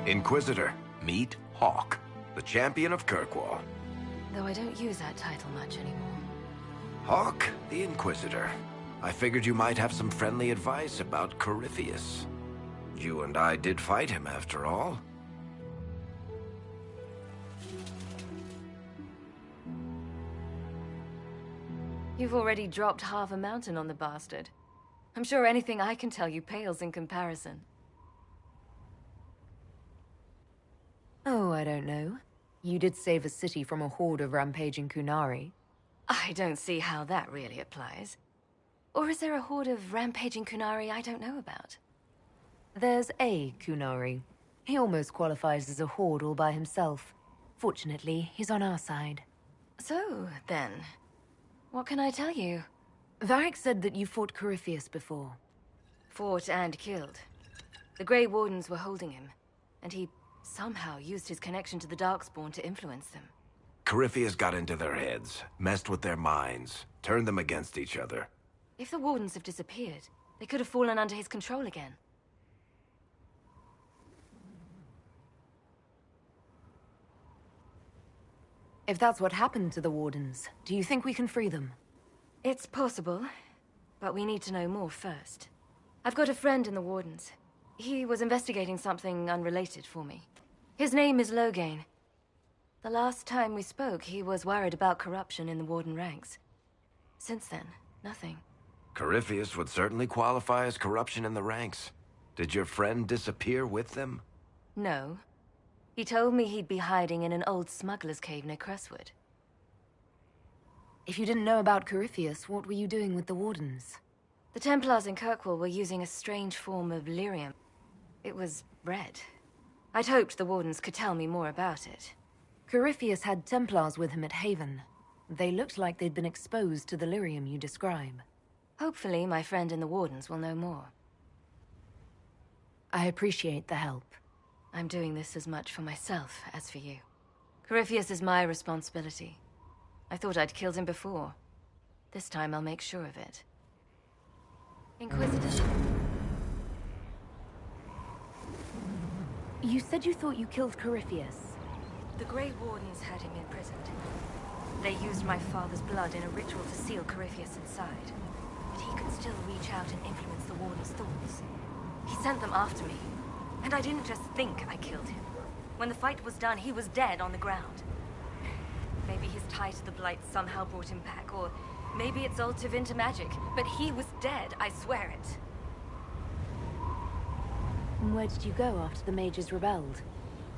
Inquisitor, meet Hawk, the champion of Kirkwall. Though I don't use that title much anymore. Hawk, the Inquisitor. I figured you might have some friendly advice about Corypheus. You and I did fight him, after all. You've already dropped half a mountain on the bastard. I'm sure anything I can tell you pales in comparison. Oh, I don't know. You did save a city from a horde of rampaging Kunari. I don't see how that really applies. Or is there a horde of rampaging Kunari I don't know about? There's a Kunari. He almost qualifies as a horde all by himself. Fortunately, he's on our side. So, then, what can I tell you? Varric said that you fought Corypheus before. Fought and killed. The Grey Wardens were holding him, and he somehow used his connection to the Darkspawn to influence them. Corypheus got into their heads, messed with their minds, turned them against each other. If the Wardens have disappeared, they could have fallen under his control again. If that's what happened to the Wardens, do you think we can free them? It's possible, but we need to know more first. I've got a friend in the Wardens. He was investigating something unrelated for me. His name is Loghain. The last time we spoke, he was worried about corruption in the Warden ranks. Since then, nothing. Corypheus would certainly qualify as corruption in the ranks. Did your friend disappear with them? No. He told me he'd be hiding in an old smuggler's cave near Crestwood. If you didn't know about Corypheus, what were you doing with the Wardens? The Templars in Kirkwall were using a strange form of lyrium. It was red. I'd hoped the Wardens could tell me more about it. Corypheus had Templars with him at Haven. They looked like they'd been exposed to the lyrium you describe. Hopefully, my friend in the Wardens will know more. I appreciate the help. I'm doing this as much for myself as for you. Corypheus is my responsibility. I thought I'd killed him before. This time I'll make sure of it. Inquisitor. You said you thought you killed Corypheus. The Grey Wardens had him imprisoned. They used my father's blood in a ritual to seal Corypheus inside. But he could still reach out and influence the Warden's thoughts. He sent them after me. And I didn't just think I killed him. When the fight was done, he was dead on the ground. Maybe his tie to the Blight somehow brought him back, or maybe it's all Tevinter magic. But he was dead, I swear it. And where did you go after the mages rebelled?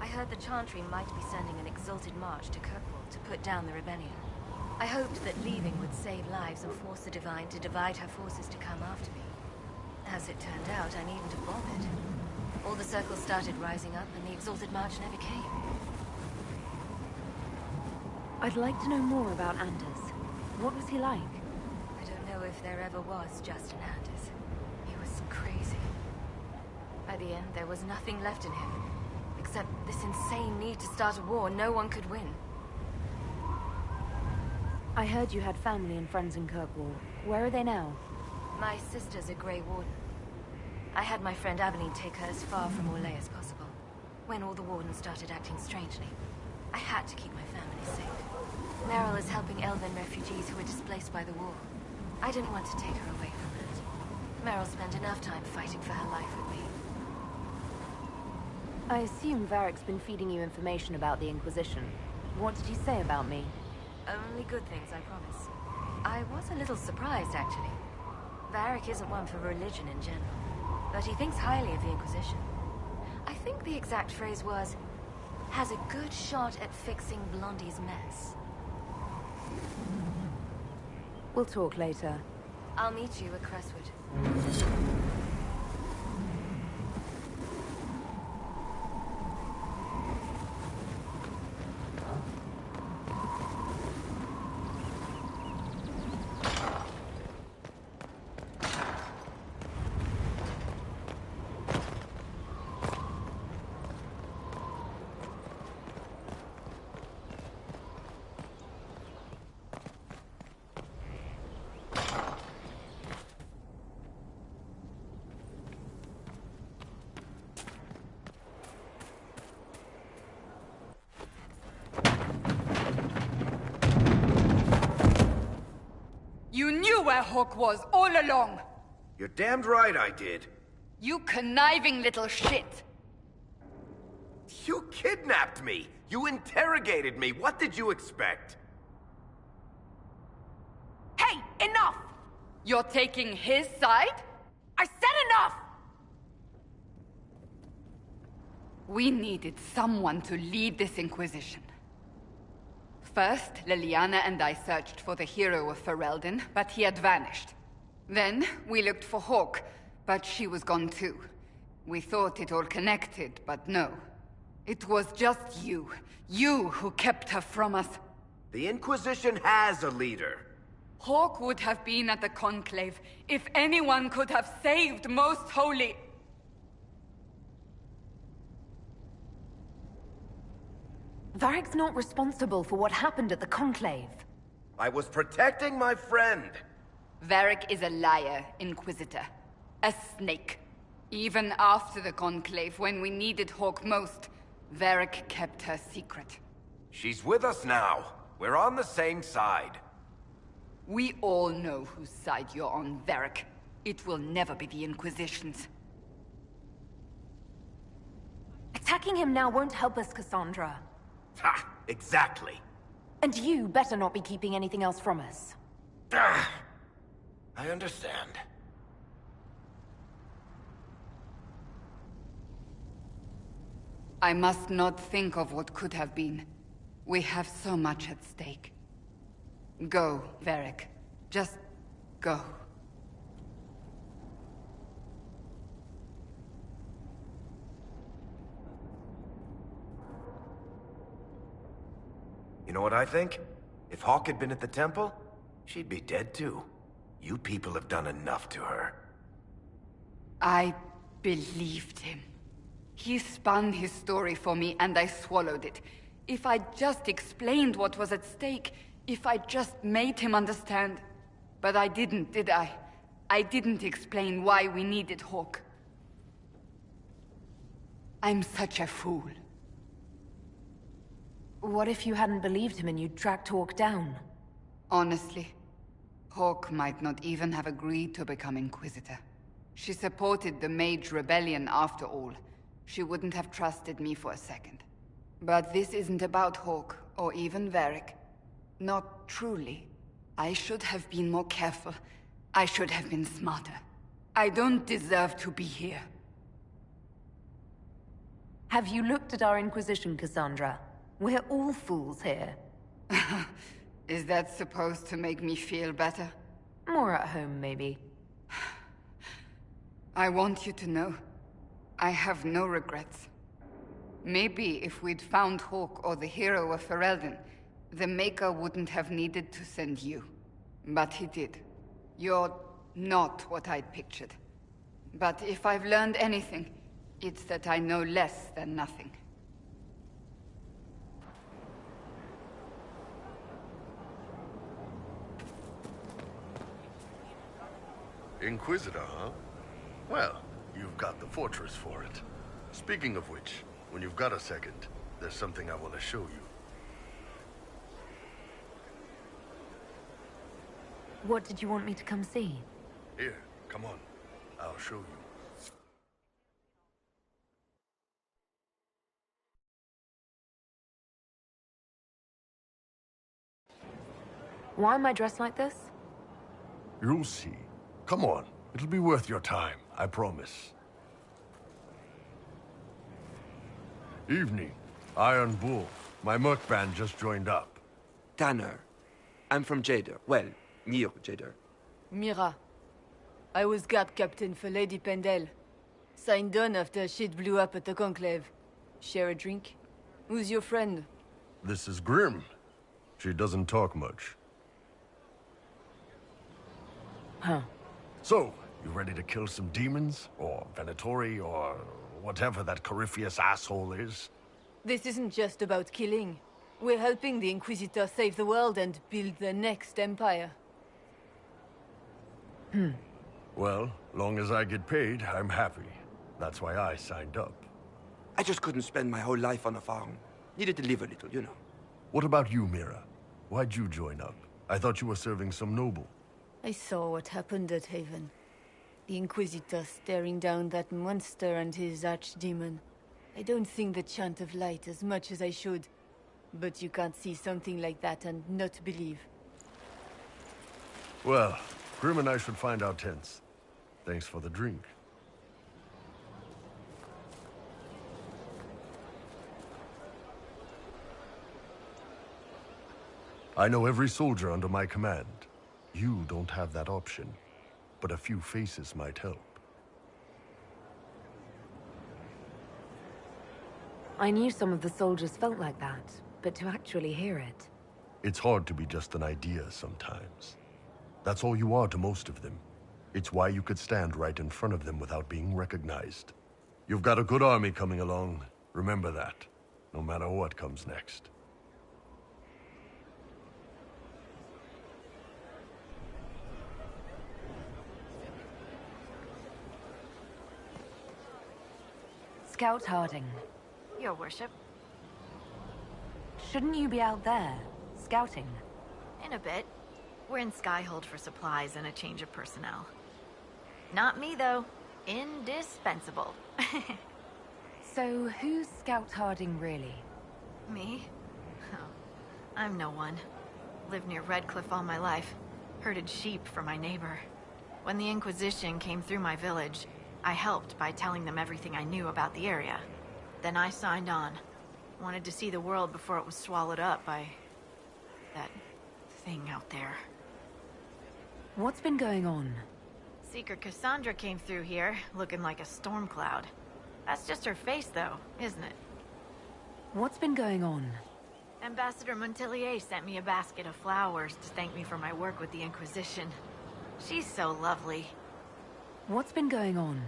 I heard the Chantry might be sending an exalted march to Kirkwall to put down the rebellion. I hoped that leaving would save lives and force the Divine to divide her forces to come after me. As it turned out, I needn't have bothered. All the circles started rising up, and the exalted march never came. I'd like to know more about Anders. What was he like? I don't know if there ever was just an Anders. He was crazy. By the end, there was nothing left in him. Except this insane need to start a war no one could win. I heard you had family and friends in Kirkwall. Where are they now? My sister's a Grey Warden. I had my friend Abilene take her as far from Orlais as possible. When all the Wardens started acting strangely, I had to keep my family safe. Meryl is helping Elven refugees who were displaced by the war. I didn't want to take her away from that. Meryl spent enough time fighting for her life with me. I assume Varric's been feeding you information about the Inquisition. What did he say about me? Only good things, I promise. I was a little surprised, actually. Varric isn't one for religion in general, but he thinks highly of the Inquisition. I think the exact phrase was, has a good shot at fixing Blondie's mess. We'll talk later. I'll meet you at Crestwood. where Hawk was all along! You're damned right I did. You conniving little shit! You kidnapped me! You interrogated me! What did you expect? Hey, enough! You're taking his side? I said enough! We needed someone to lead this Inquisition. First, Liliana and I searched for the hero of Ferelden, but he had vanished. Then, we looked for Hawk, but she was gone too. We thought it all connected, but no. It was just you. You who kept her from us. The Inquisition has a leader. Hawk would have been at the Conclave if anyone could have saved Most Holy... Varric's not responsible for what happened at the Conclave. I was protecting my friend. Varric is a liar, Inquisitor. A snake. Even after the Conclave, when we needed Hawk most, Varric kept her secret. She's with us now. We're on the same side. We all know whose side you're on, Varric. It will never be the Inquisition's. Attacking him now won't help us, Cassandra. Ha! Exactly. And you better not be keeping anything else from us. Ah, I understand. I must not think of what could have been. We have so much at stake. Go, Varric. Just go. You know what I think? If Hawk had been at the temple, she'd be dead too. You people have done enough to her. I believed him. He spun his story for me and I swallowed it. If I just explained what was at stake, if I just made him understand. But I didn't, did I? I didn't explain why we needed Hawk. I'm such a fool. What if you hadn't believed him and you'd tracked Hawk down? Honestly, Hawk might not even have agreed to become Inquisitor. She supported the Mage Rebellion after all. She wouldn't have trusted me for a second. But this isn't about Hawk, or even Varric. Not truly. I should have been more careful. I should have been smarter. I don't deserve to be here. Have you looked at our Inquisition, Cassandra? We're all fools here. Is that supposed to make me feel better? More at home, maybe. I want you to know, I have no regrets. Maybe if we'd found Hawk or the hero of Ferelden, the Maker wouldn't have needed to send you. But he did. You're not what I'd pictured. But if I've learned anything, it's that I know less than nothing. Inquisitor, huh? Well, you've got the fortress for it. Speaking of which, when you've got a second, there's something I want to show you. What did you want me to come see? Here, come on. I'll show you. Why am I dressed like this? You'll see. Come on. It'll be worth your time, I promise. Evening. Iron Bull. My merc band just joined up. Tanner. I'm from Jader. Well, near Jader. Mira. I was guard captain for Lady Pendel. Signed on after shit blew up at the Conclave. Share a drink? Who's your friend? This is Grim. She doesn't talk much. Huh. So, you ready to kill some demons? Or Venatori, or whatever that Corypheus asshole is? This isn't just about killing. We're helping the Inquisitor save the world and build the next empire. Well, long as I get paid, I'm happy. That's why I signed up. I just couldn't spend my whole life on a farm. Needed to live a little, you know. What about you, Mira? Why'd you join up? I thought you were serving some noble. I saw what happened at Haven. The Inquisitor staring down that monster and his archdemon. I don't think the Chant of Light as much as I should. But you can't see something like that and not believe. Well, Grim and I should find our tents. Thanks for the drink. I know every soldier under my command. You don't have that option, but a few faces might help. I knew some of the soldiers felt like that, but to actually hear it... It's hard to be just an idea sometimes. That's all you are to most of them. It's why you could stand right in front of them without being recognized. You've got a good army coming along. Remember that, no matter what comes next. Scout Harding. Your worship. Shouldn't you be out there, scouting? In a bit. We're in Skyhold for supplies and a change of personnel. Not me, though. Indispensable. So, who's Scout Harding, really? Me? Oh, I'm no one. Lived near Redcliffe all my life. Herded sheep for my neighbor. When the Inquisition came through my village, I helped by telling them everything I knew about the area. Then I signed on. Wanted to see the world before it was swallowed up by... that thing out there. What's been going on? Seeker Cassandra came through here, looking like a storm cloud. That's just her face, though, isn't it? What's been going on? Ambassador Montelier sent me a basket of flowers to thank me for my work with the Inquisition. She's so lovely. What's been going on?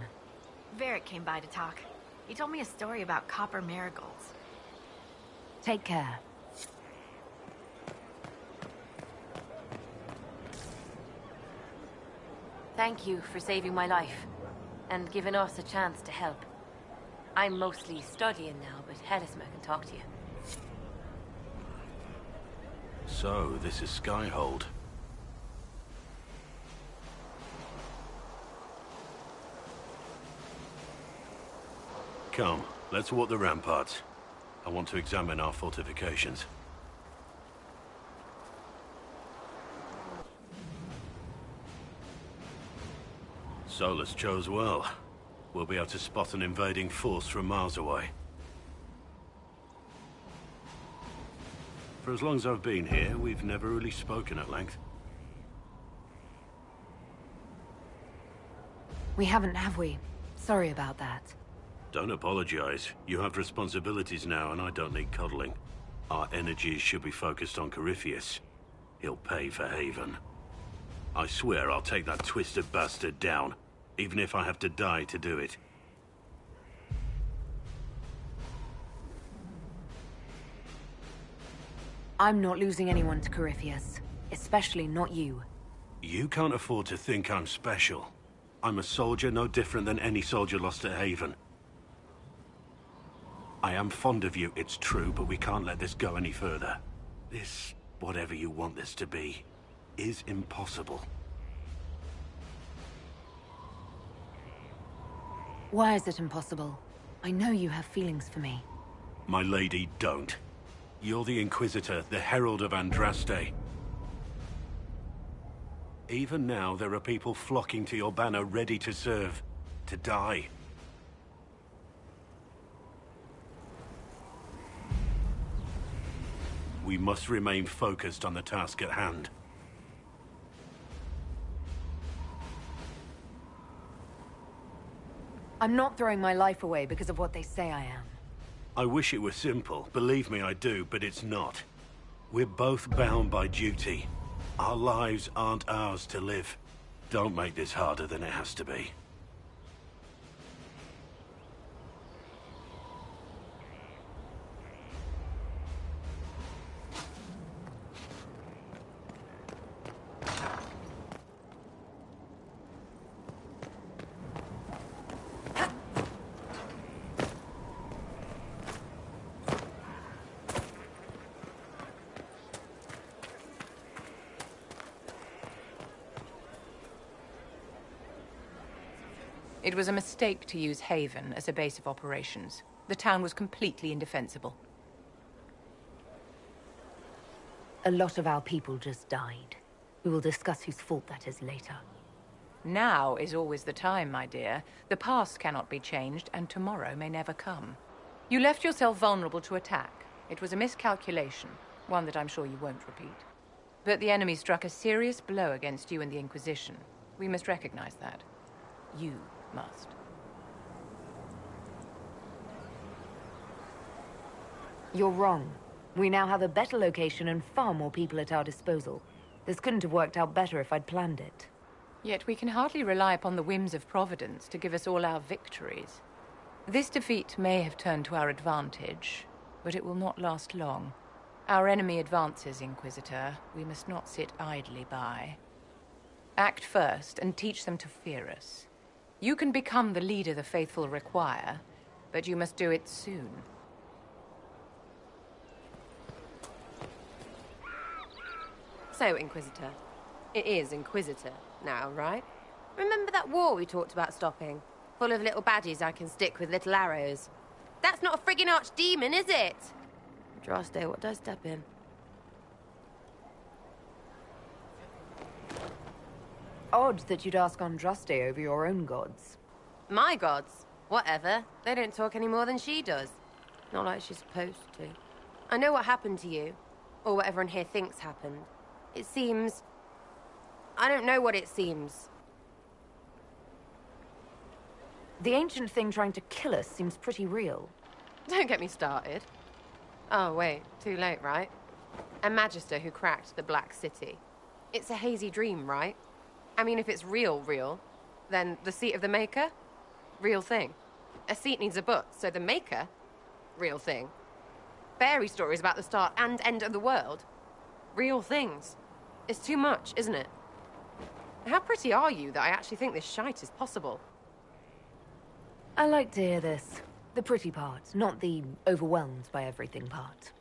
Varric came by to talk. He told me a story about copper marigolds. Take care. Thank you for saving my life, and giving us a chance to help. I'm mostly studying now, but Hedisma can talk to you. So, this is Skyhold. Come, let's walk the ramparts. I want to examine our fortifications. Solus chose well. We'll be able to spot an invading force from miles away. For as long as I've been here, we've never really spoken at length. We haven't, have we? Sorry about that. Don't apologize. You have responsibilities now, and I don't need cuddling. Our energies should be focused on Corypheus. He'll pay for Haven. I swear I'll take that twisted bastard down, even if I have to die to do it. I'm not losing anyone to Corypheus. Especially not you. You can't afford to think I'm special. I'm a soldier no different than any soldier lost at Haven. I am fond of you, it's true, but we can't let this go any further. This, whatever you want this to be, is impossible. Why is it impossible? I know you have feelings for me. My lady, don't. You're the Inquisitor, the Herald of Andraste. Even now, there are people flocking to your banner ready to serve, to die. We must remain focused on the task at hand. I'm not throwing my life away because of what they say I am. I wish it were simple. Believe me, I do, but it's not. We're both bound by duty. Our lives aren't ours to live. Don't make this harder than it has to be. It was a mistake to use Haven as a base of operations. The town was completely indefensible. A lot of our people just died. We will discuss whose fault that is later. Now is always the time, my dear. The past cannot be changed, and tomorrow may never come. You left yourself vulnerable to attack. It was a miscalculation, one that I'm sure you won't repeat. But the enemy struck a serious blow against you and the Inquisition. We must recognize that. You must. You're wrong. We now have a better location and far more people at our disposal. This couldn't have worked out better if I'd planned it. Yet we can hardly rely upon the whims of Providence to give us all our victories. This defeat may have turned to our advantage, but it will not last long. Our enemy advances, Inquisitor. We must not sit idly by. Act first and teach them to fear us. You can become the leader the faithful require, but you must do it soon. So, Inquisitor. It is Inquisitor now, right? Remember that war we talked about stopping? Full of little baddies I can stick with little arrows. That's not a friggin' archdemon, is it? Droste, what did I step in? Odd that you'd ask Andraste over your own gods. My gods? Whatever. They don't talk any more than she does. Not like she's supposed to. I know what happened to you. Or what everyone here thinks happened. It seems... I don't know what it seems. The ancient thing trying to kill us seems pretty real. Don't get me started. Oh, wait. Too late, right? A Magister who cracked the Black City. It's a hazy dream, right? I mean, if it's real, then the seat of the Maker? Real thing. A seat needs a book, so the Maker? Real thing. Fairy stories about the start and end of the world? Real things. It's too much, isn't it? How pretty are you that I actually think this shite is possible? I like to hear this. The pretty part, not the overwhelmed by everything part.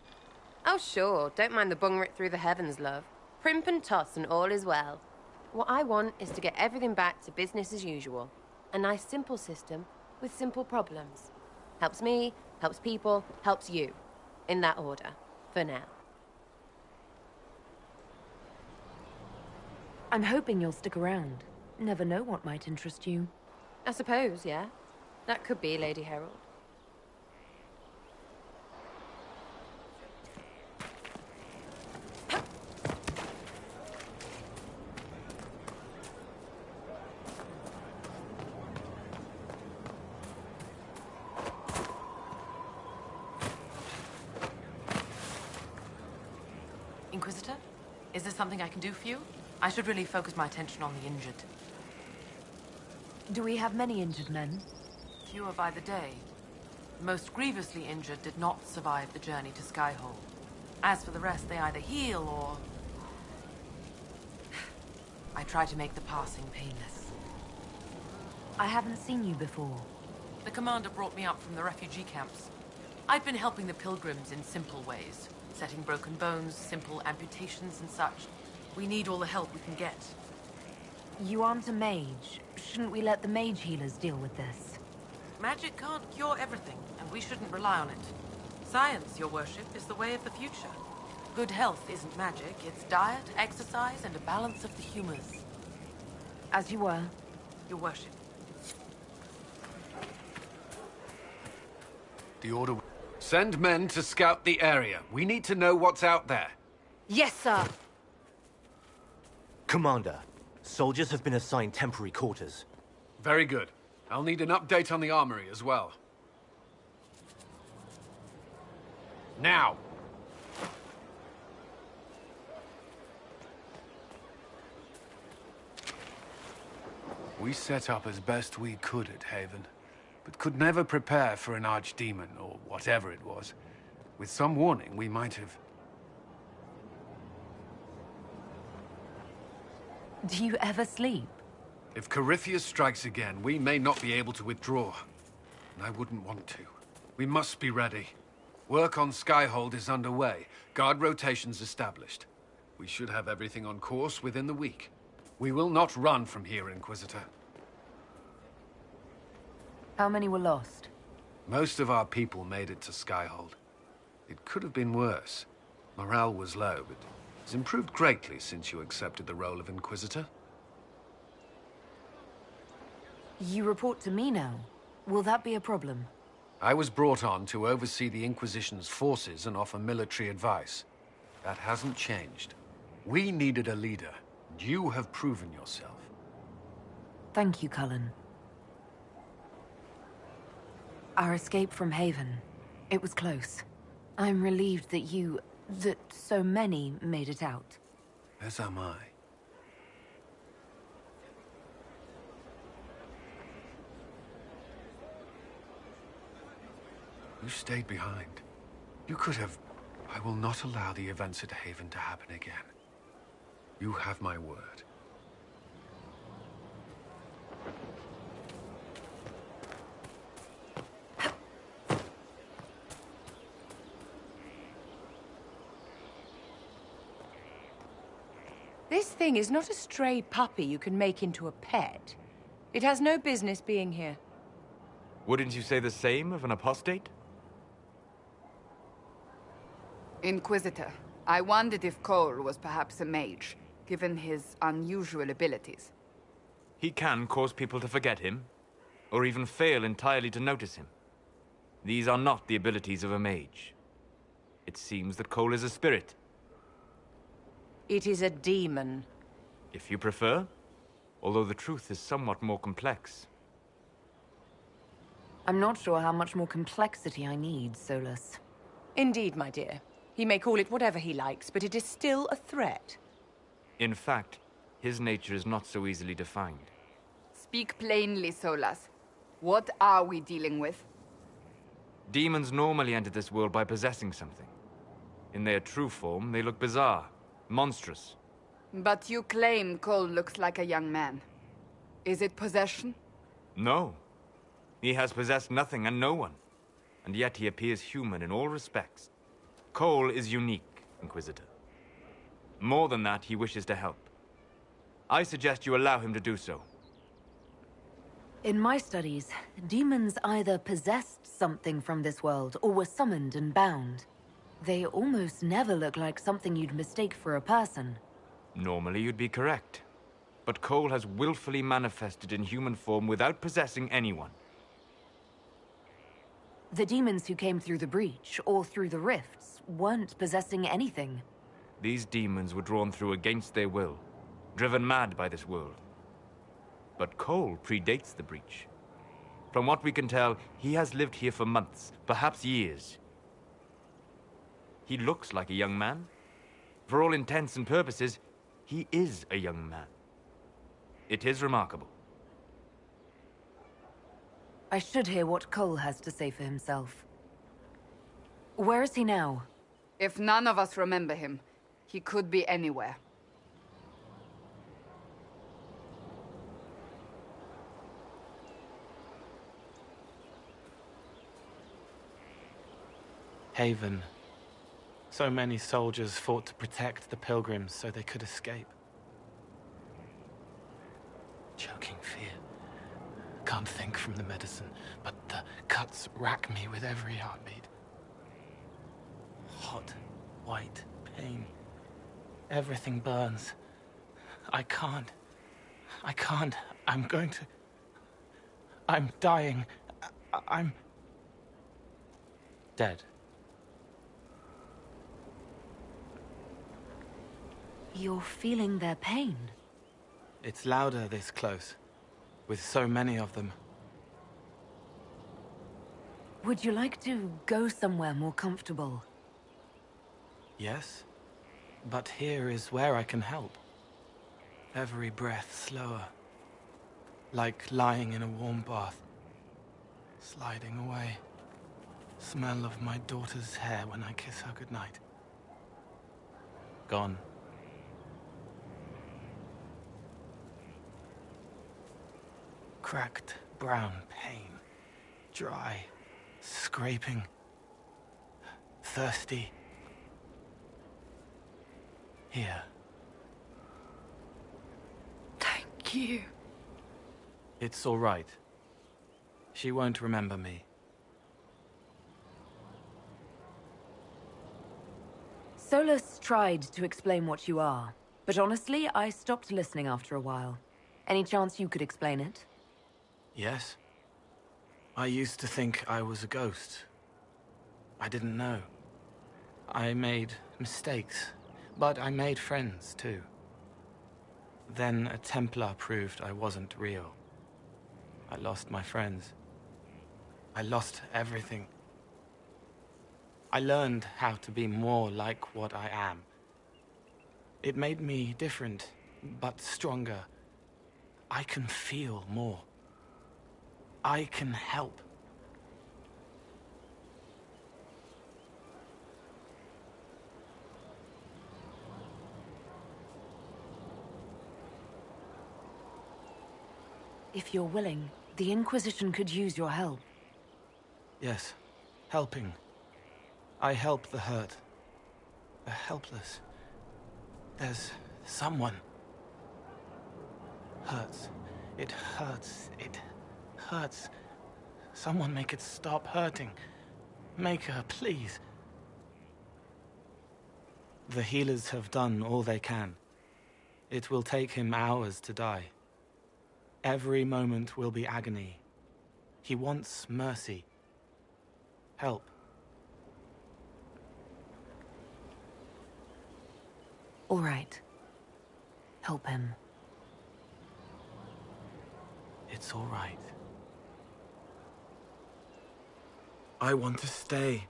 Oh, sure. Don't mind the bung writ through the heavens, love. Primp and toss and all is well. What I want is to get everything back to business as usual. A nice, simple system with simple problems. Helps me, helps people, helps you. In that order. For now. I'm hoping you'll stick around. Never know what might interest you. I suppose, yeah. That could be Lady Herald. Inquisitor? Is there something I can do for you? I should really focus my attention on the injured. Do we have many injured men? Fewer by the day. The most grievously injured did not survive the journey to Skyhold. As for the rest, they either heal or... I try to make the passing painless. I haven't seen you before. The commander brought me up from the refugee camps. I've been helping the pilgrims in simple ways. Setting broken bones, simple amputations and such. We need all the help we can get. You aren't a mage. Shouldn't we let the mage healers deal with this? Magic can't cure everything, and we shouldn't rely on it. Science, your worship, is the way of the future. Good health isn't magic, it's diet, exercise, and a balance of the humors. As you were. Your worship. The order... Send men to scout the area. We need to know what's out there. Yes, sir. Commander, soldiers have been assigned temporary quarters. Very good. I'll need an update on the armory as well. Now! We set up as best we could at Haven, but could never prepare for an archdemon, or whatever it was. With some warning, we might have... Do you ever sleep? If Corypheus strikes again, we may not be able to withdraw. And I wouldn't want to. We must be ready. Work on Skyhold is underway. Guard rotations established. We should have everything on course within the week. We will not run from here, Inquisitor. How many were lost? Most of our people made it to Skyhold. It could have been worse. Morale was low, but it's improved greatly since you accepted the role of Inquisitor. You report to me now. Will that be a problem? I was brought on to oversee the Inquisition's forces and offer military advice. That hasn't changed. We needed a leader, and you have proven yourself. Thank you, Cullen. Our escape from Haven. It was close. I'm relieved that so many made it out. As am I. You stayed behind. You could have... I will not allow the events at Haven to happen again. You have my word. This thing is not a stray puppy you can make into a pet. It has no business being here. Wouldn't you say the same of an apostate? Inquisitor, I wondered if Cole was perhaps a mage, given his unusual abilities. He can cause people to forget him, or even fail entirely to notice him. These are not the abilities of a mage. It seems that Cole is a spirit. It is a demon. If you prefer, although the truth is somewhat more complex. I'm not sure how much more complexity I need, Solus. Indeed, my dear. He may call it whatever he likes, but it is still a threat. In fact, his nature is not so easily defined. Speak plainly, Solus. What are we dealing with? Demons normally enter this world by possessing something. In their true form, they look bizarre, monstrous. But you claim Cole looks like a young man. Is it possession? No. He has possessed nothing and no one. And yet he appears human in all respects. Cole is unique, Inquisitor. More than that, he wishes to help. I suggest you allow him to do so. In my studies, demons either possessed something from this world or were summoned and bound. They almost never look like something you'd mistake for a person. Normally you'd be correct. But Cole has willfully manifested in human form without possessing anyone. The demons who came through the breach, or through the rifts, weren't possessing anything. These demons were drawn through against their will, driven mad by this world. But Cole predates the breach. From what we can tell, he has lived here for months, perhaps years. He looks like a young man. For all intents and purposes, he is a young man. It is remarkable. I should hear what Cole has to say for himself. Where is he now? If none of us remember him, he could be anywhere. Haven. So many soldiers fought to protect the pilgrims so they could escape. Choking fear. Can't think from the medicine, but the cuts rack me with every heartbeat. Hot, white pain. Everything burns. I can't. I'm going to... I'm dying. I'm... dead. You're feeling their pain? It's louder this close, with so many of them. Would you like to go somewhere more comfortable? Yes, but here is where I can help. Every breath slower, like lying in a warm bath, sliding away. Smell of my daughter's hair when I kiss her goodnight. Gone. Cracked brown pain, dry, scraping, thirsty. Here. Thank you. It's all right. She won't remember me. Solus tried to explain what you are, but honestly, I stopped listening after a while. Any chance you could explain it? Yes. I used to think I was a ghost. I didn't know. I made mistakes, but I made friends too. Then a Templar proved I wasn't real. I lost my friends. I lost everything. I learned how to be more like what I am. It made me different, but stronger. I can feel more. I can help. If you're willing, the Inquisition could use your help. Yes, helping. I help the hurt, the helpless. There's someone. Hurts. It hurts. It hurts. Someone make it stop hurting. Make her, please. The healers have done all they can. It will take him hours to die. Every moment will be agony. He wants mercy. Help. All right. Help him. It's all right. I want to stay.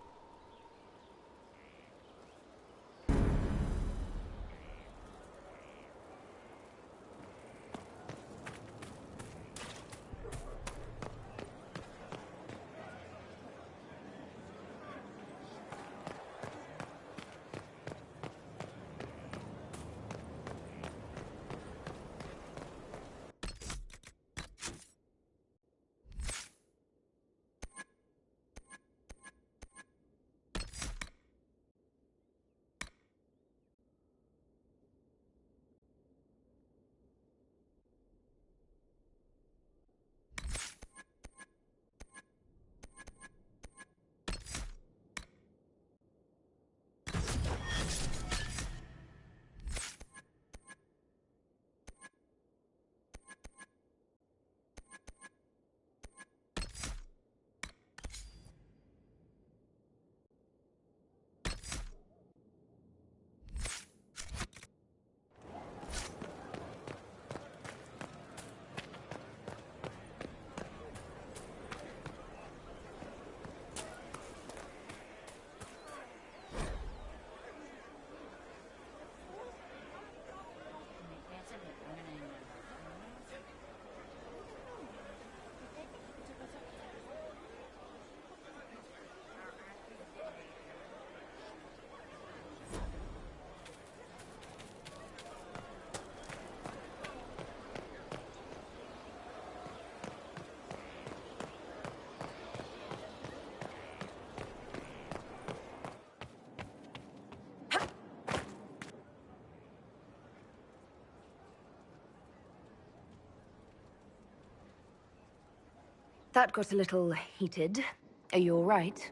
That got a little heated. Are you all right?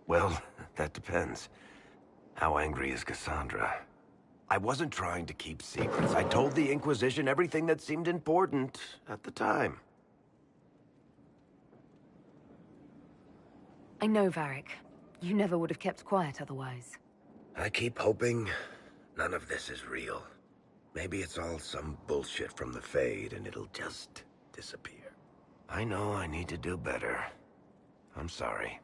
Well, that depends. How angry is Cassandra? I wasn't trying to keep secrets. I told the Inquisition everything that seemed important at the time. I know, Varric. You never would have kept quiet otherwise. I keep hoping none of this is real. Maybe it's all some bullshit from the Fade and it'll just disappear. I know I need to do better. I'm sorry.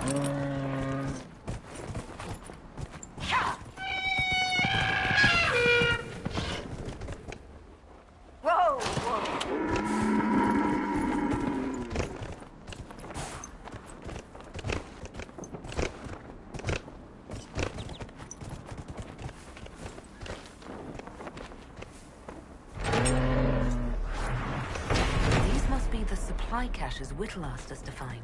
Whoa! Whoa! These must be the supply caches Whittle asked us to find.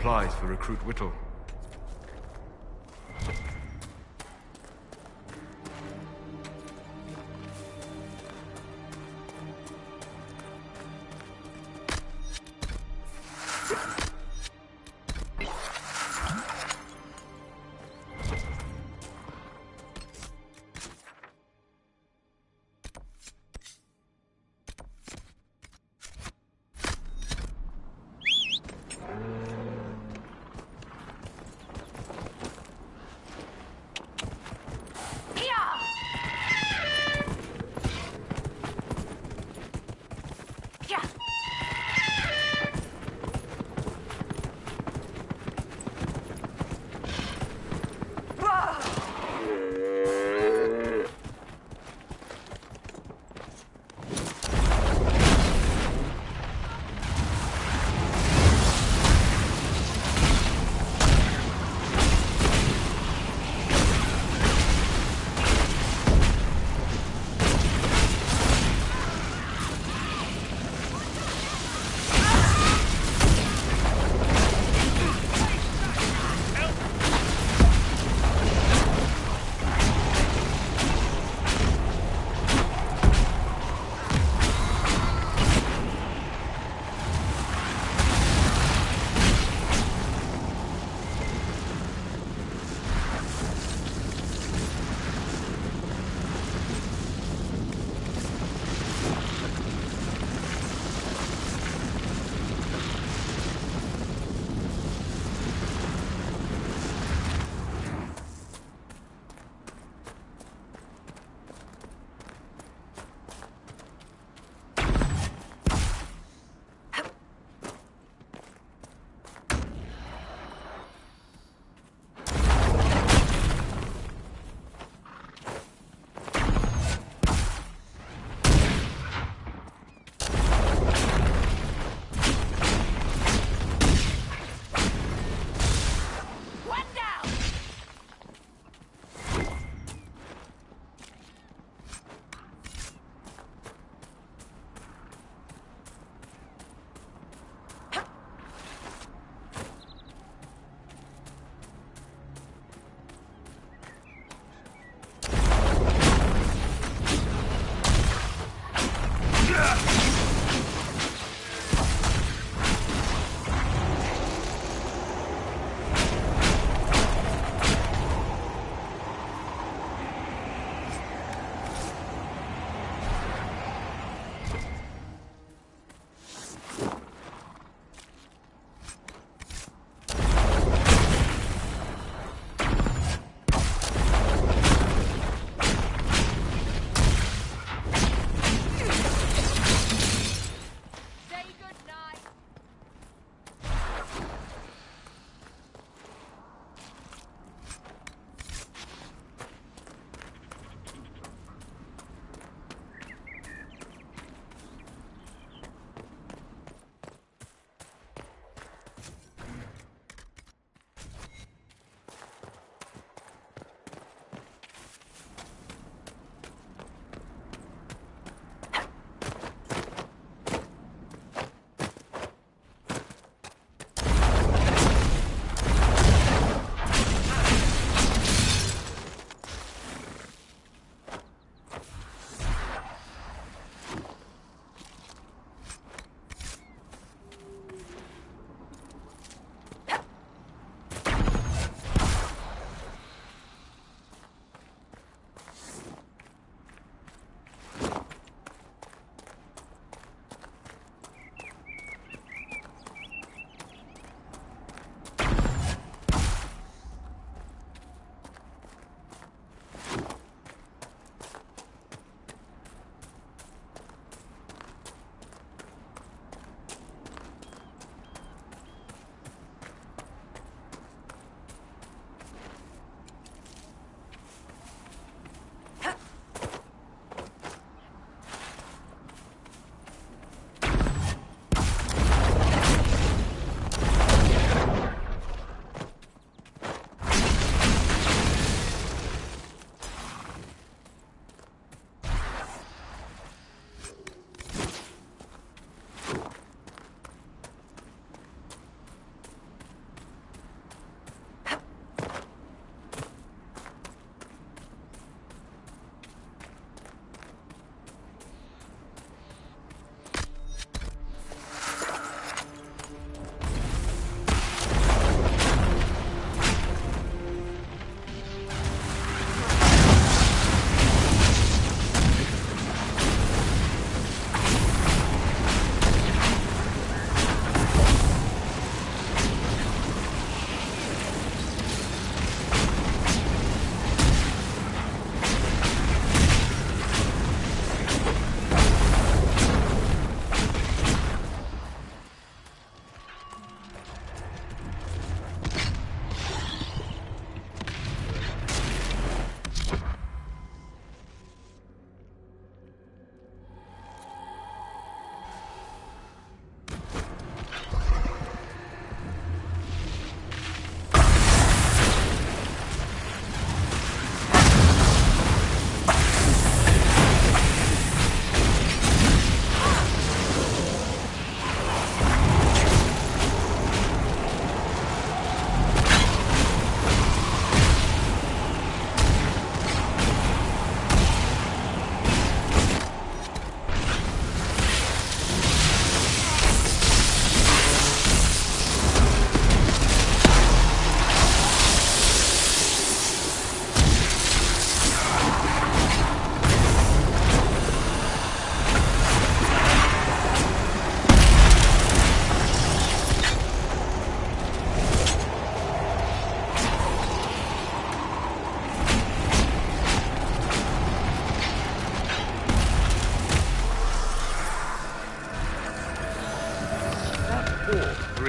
supplies for Recruit Whittle.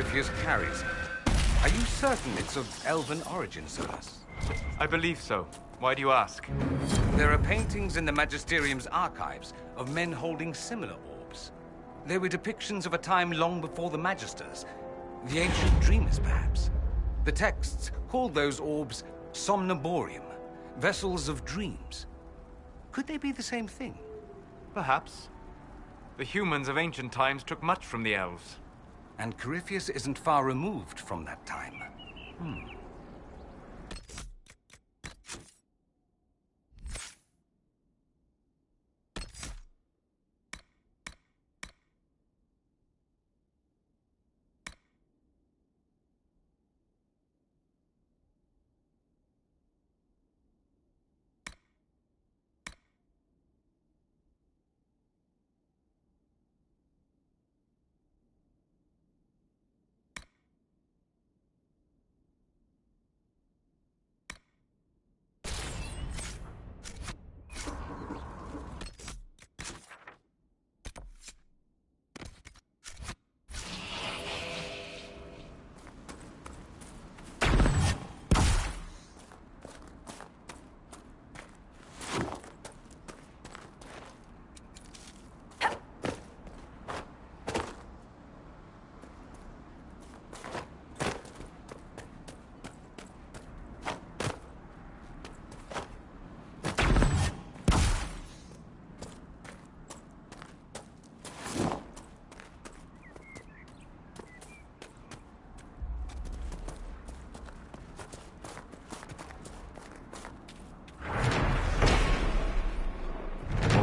Corypheus carries. Are you certain it's of elven origin, Solus? I believe so. Why do you ask? There are paintings in the Magisterium's archives of men holding similar orbs. They were depictions of a time long before the Magisters. The ancient dreamers, perhaps. The texts called those orbs somnamborium, vessels of dreams. Could they be the same thing? Perhaps. The humans of ancient times took much from the elves. And Corypheus isn't far removed from that time.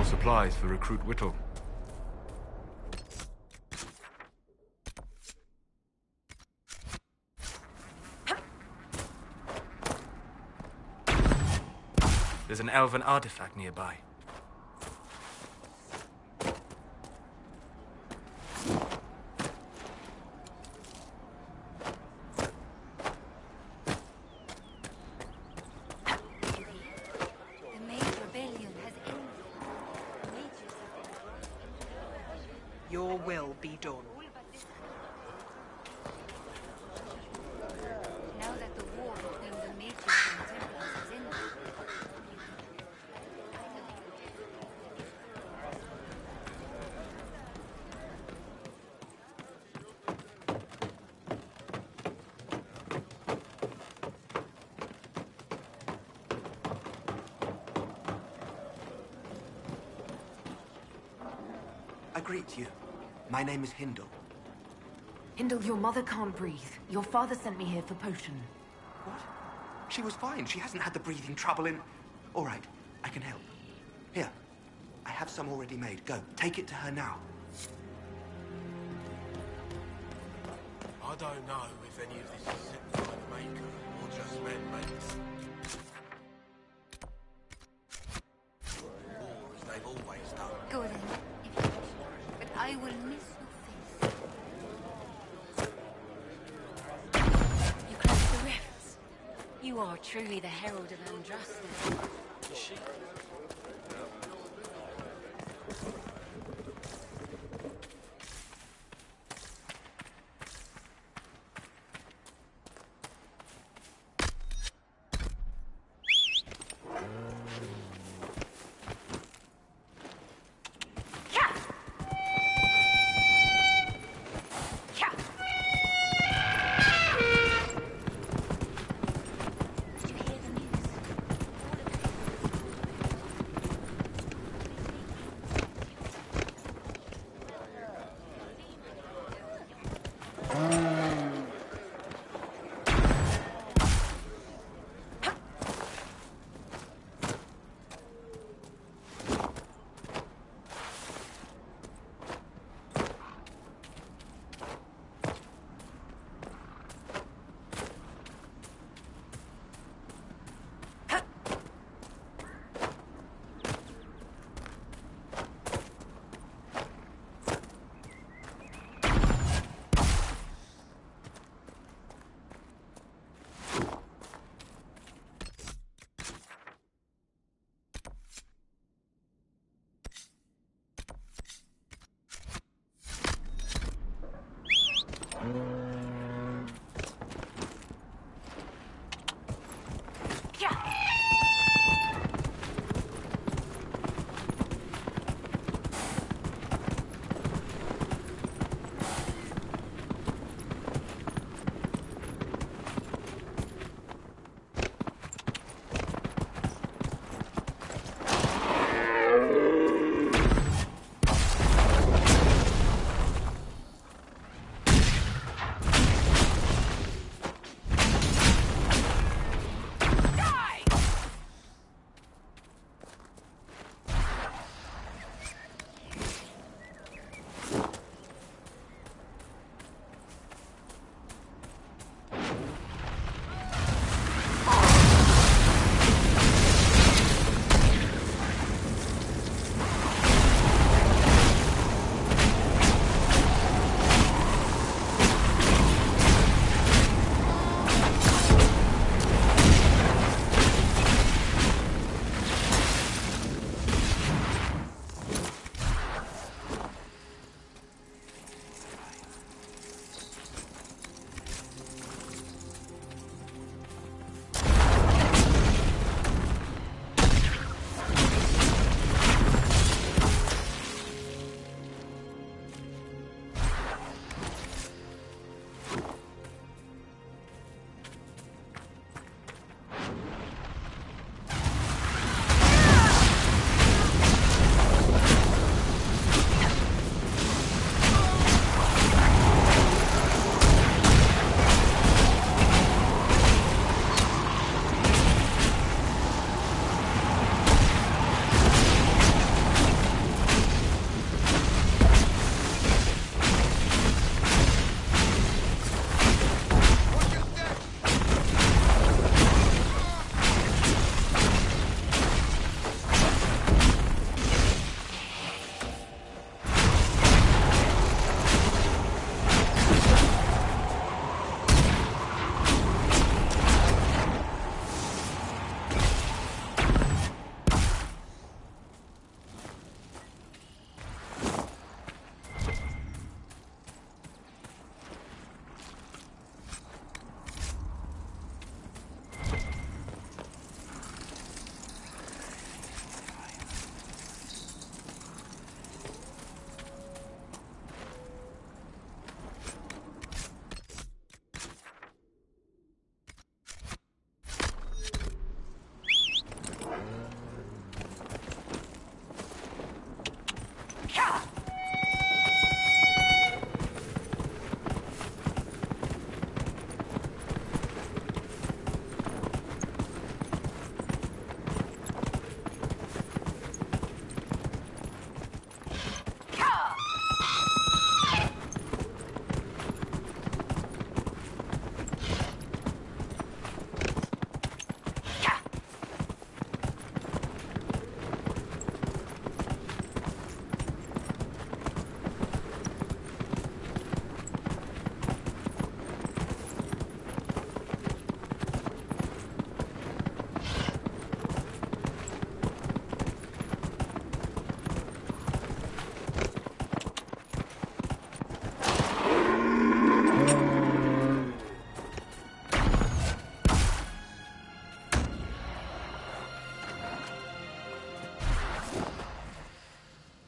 Supplies for Recruit Whittle. There's an elven artifact nearby. Your will be done. Now that the war between the mages and Templars is ended, I greet you. My name is Hindle. Hindle, your mother can't breathe. Your father sent me here for potion. What? She was fine. She hasn't had the breathing trouble in... All right, I can help. Here, I have some already made. Go, take it to her now. I don't know if any of this is set by the Maker or just man-made. Or as they've always done. go then, if you wish. But I will miss your face. You close the rifts. You are truly the herald of Andraste. Is she?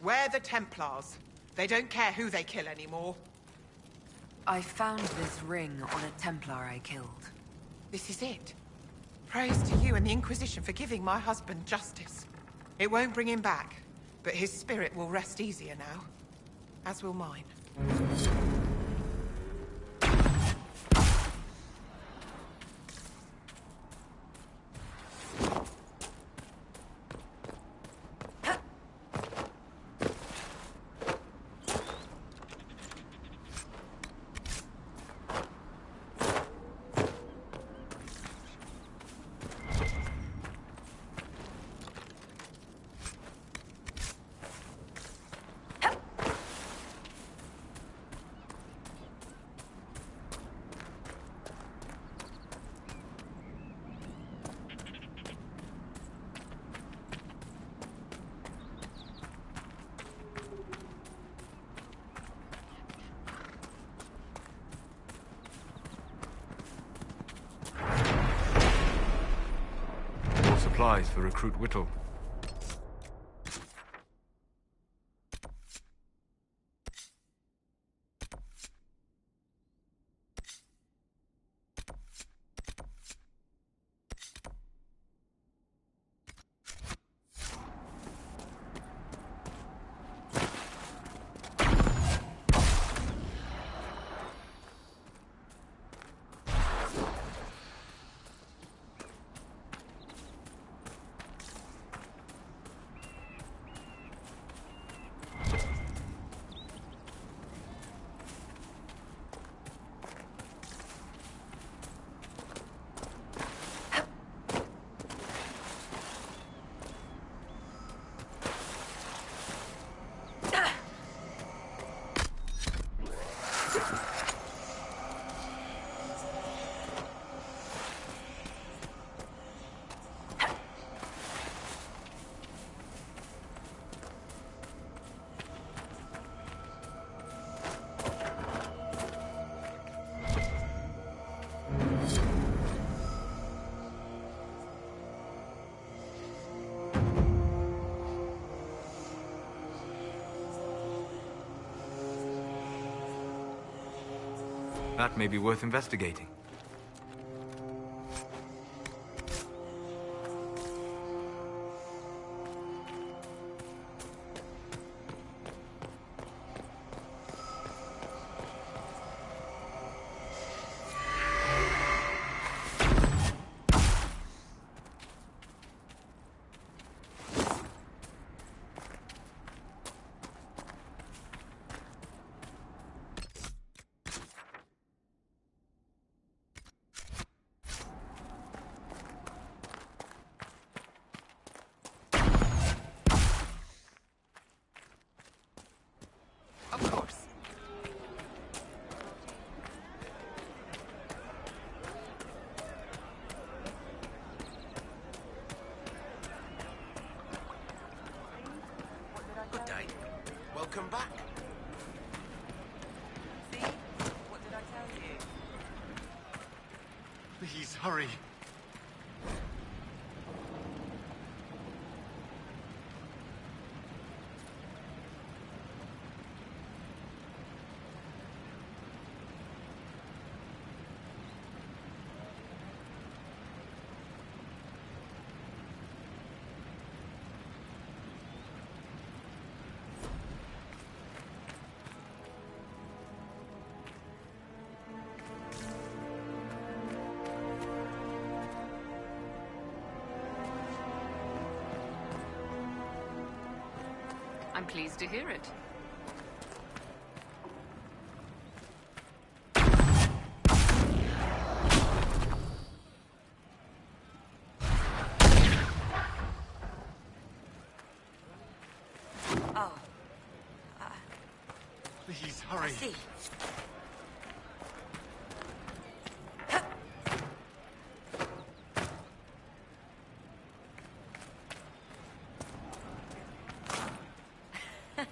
We're the Templars. They don't care who they kill anymore. I found this ring on a Templar I killed. This is it. Praise to you and the Inquisition for giving my husband justice. It won't bring him back, but his spirit will rest easier now. As will mine. Supplies for Recruit Whittle. That may be worth investigating. Good day. Welcome back. See? What did I tell you? Please, hurry. pleased to hear it. Oh. Please, hurry. I see.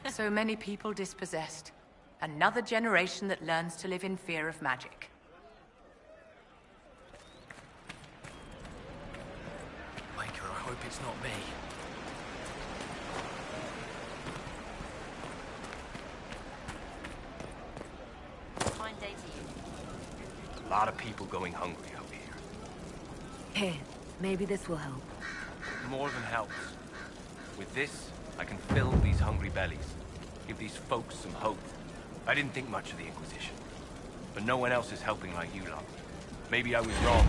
So many people dispossessed. Another generation that learns to live in fear of magic. Maker, I hope it's not me. Fine day to you. A lot of people going hungry over here. Here, maybe this will help. More than helps. With this, I can fill these hungry bellies. Give these folks some hope. I didn't think much of the Inquisition. But no one else is helping like you lot. Maybe I was wrong.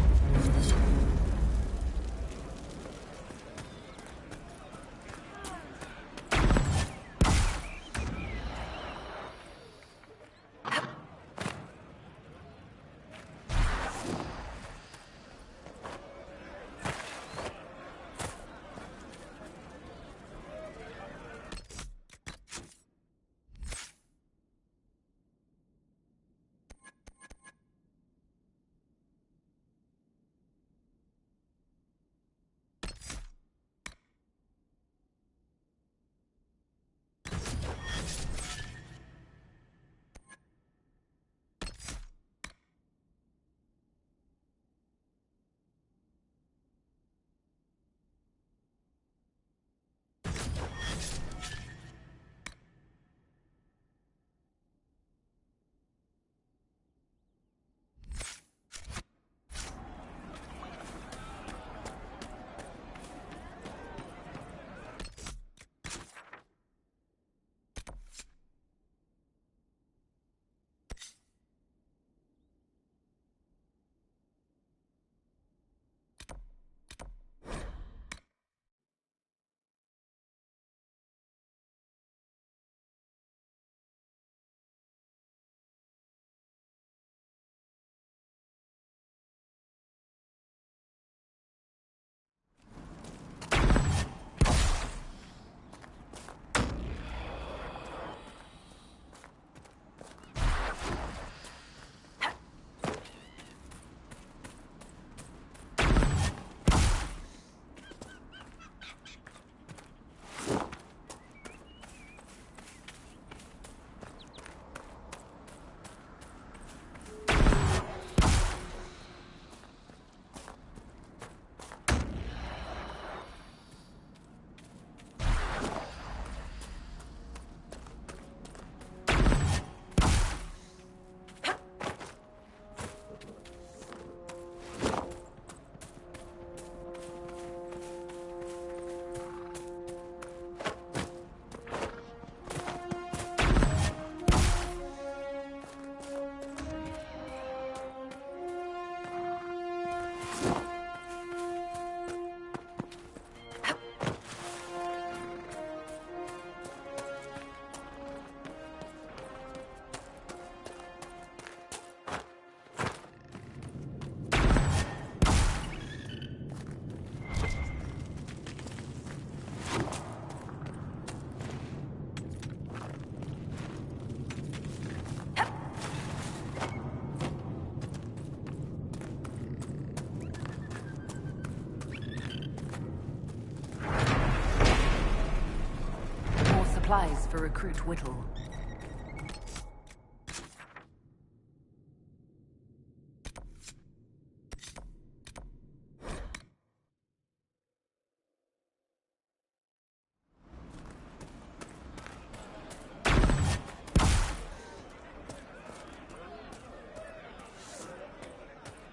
Supplies for Recruit Whittle.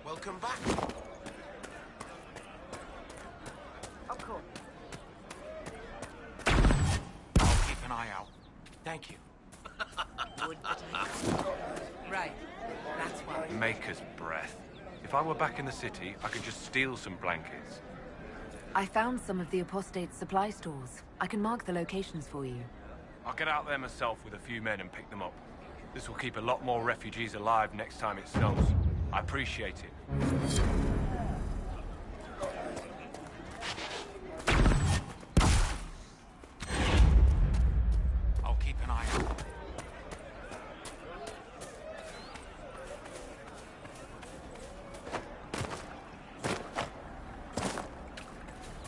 Welcome back. Of course. I'll keep an eye out. Thank you. Right. That's why. Maker's breath. If I were back in the city, I could just steal some blankets. I found some of the apostate's supply stores. I can mark the locations for you. I'll get out there myself with a few men and pick them up. This will keep a lot more refugees alive next time it snows. I appreciate it. I'll keep an eye out.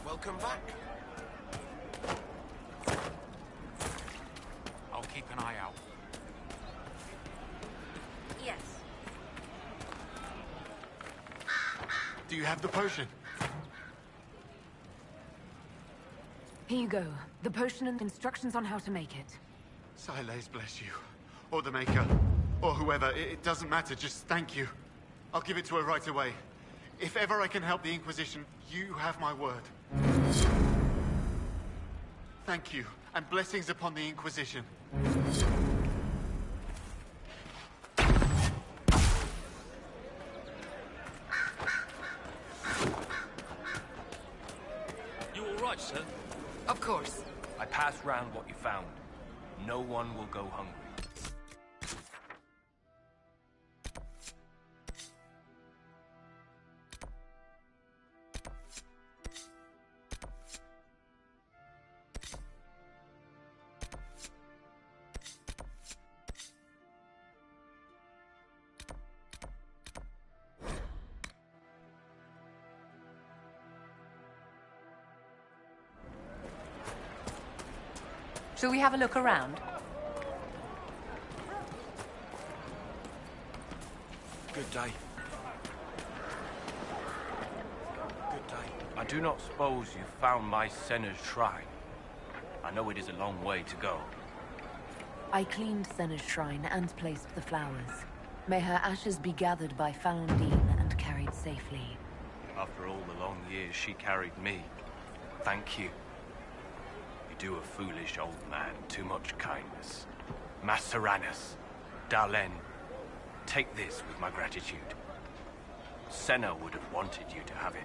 Welcome back. I'll keep an eye out. Yes. Do you have the potion? Here you go. The potion and instructions on how to make it. Silas bless you. Or the Maker. Or whoever. It doesn't matter. Just thank you. I'll give it to her right away. If ever I can help the Inquisition, you have my word. Thank you, and blessings upon the Inquisition. You all right, sir? Of course. I passed round what you found. No one will go hungry. Shall we have a look around? Good day. Good day. I do not suppose you found my Senna's shrine. I know it is a long way to go. I cleaned Senna's shrine and placed the flowers. May her ashes be gathered by Falondine and carried safely. After all the long years she carried me, thank you. You do a foolish old man too much kindness. Masteranus, Dalen, take this with my gratitude. Senna would have wanted you to have it.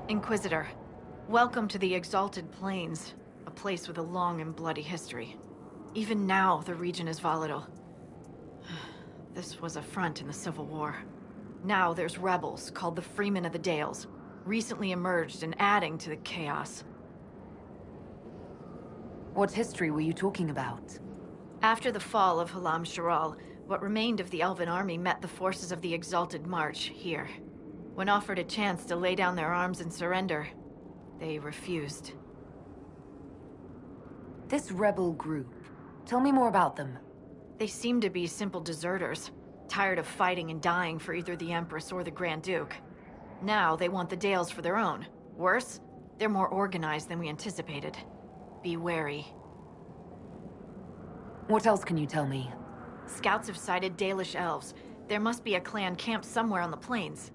Inquisitor, welcome to the Exalted Plains, a place with a long and bloody history. Even now, the region is volatile. This was a front in the Civil War. Now there's rebels called the Freemen of the Dales, recently emerged and adding to the chaos. What history were you talking about? After the fall of Halam Sharal, what remained of the Elven army met the forces of the Exalted March here. When offered a chance to lay down their arms and surrender, they refused. This rebel group, tell me more about them. They seem to be simple deserters, tired of fighting and dying for either the Empress or the Grand Duke. Now they want the Dales for their own. Worse, they're more organized than we anticipated. Be wary. What else can you tell me? Scouts have sighted Dalish elves. There must be a clan camped somewhere on the plains.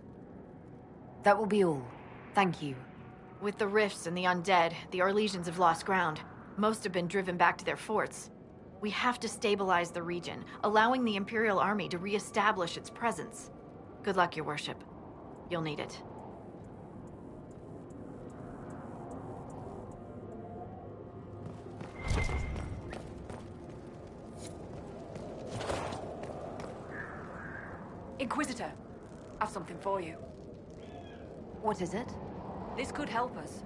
That will be all. Thank you. With the rifts and the undead, the Orlesians have lost ground. Most have been driven back to their forts. We have to stabilize the region, allowing the Imperial Army to re-establish its presence. Good luck, Your Worship. You'll need it. Inquisitor, I've something for you. What is it? This could help us.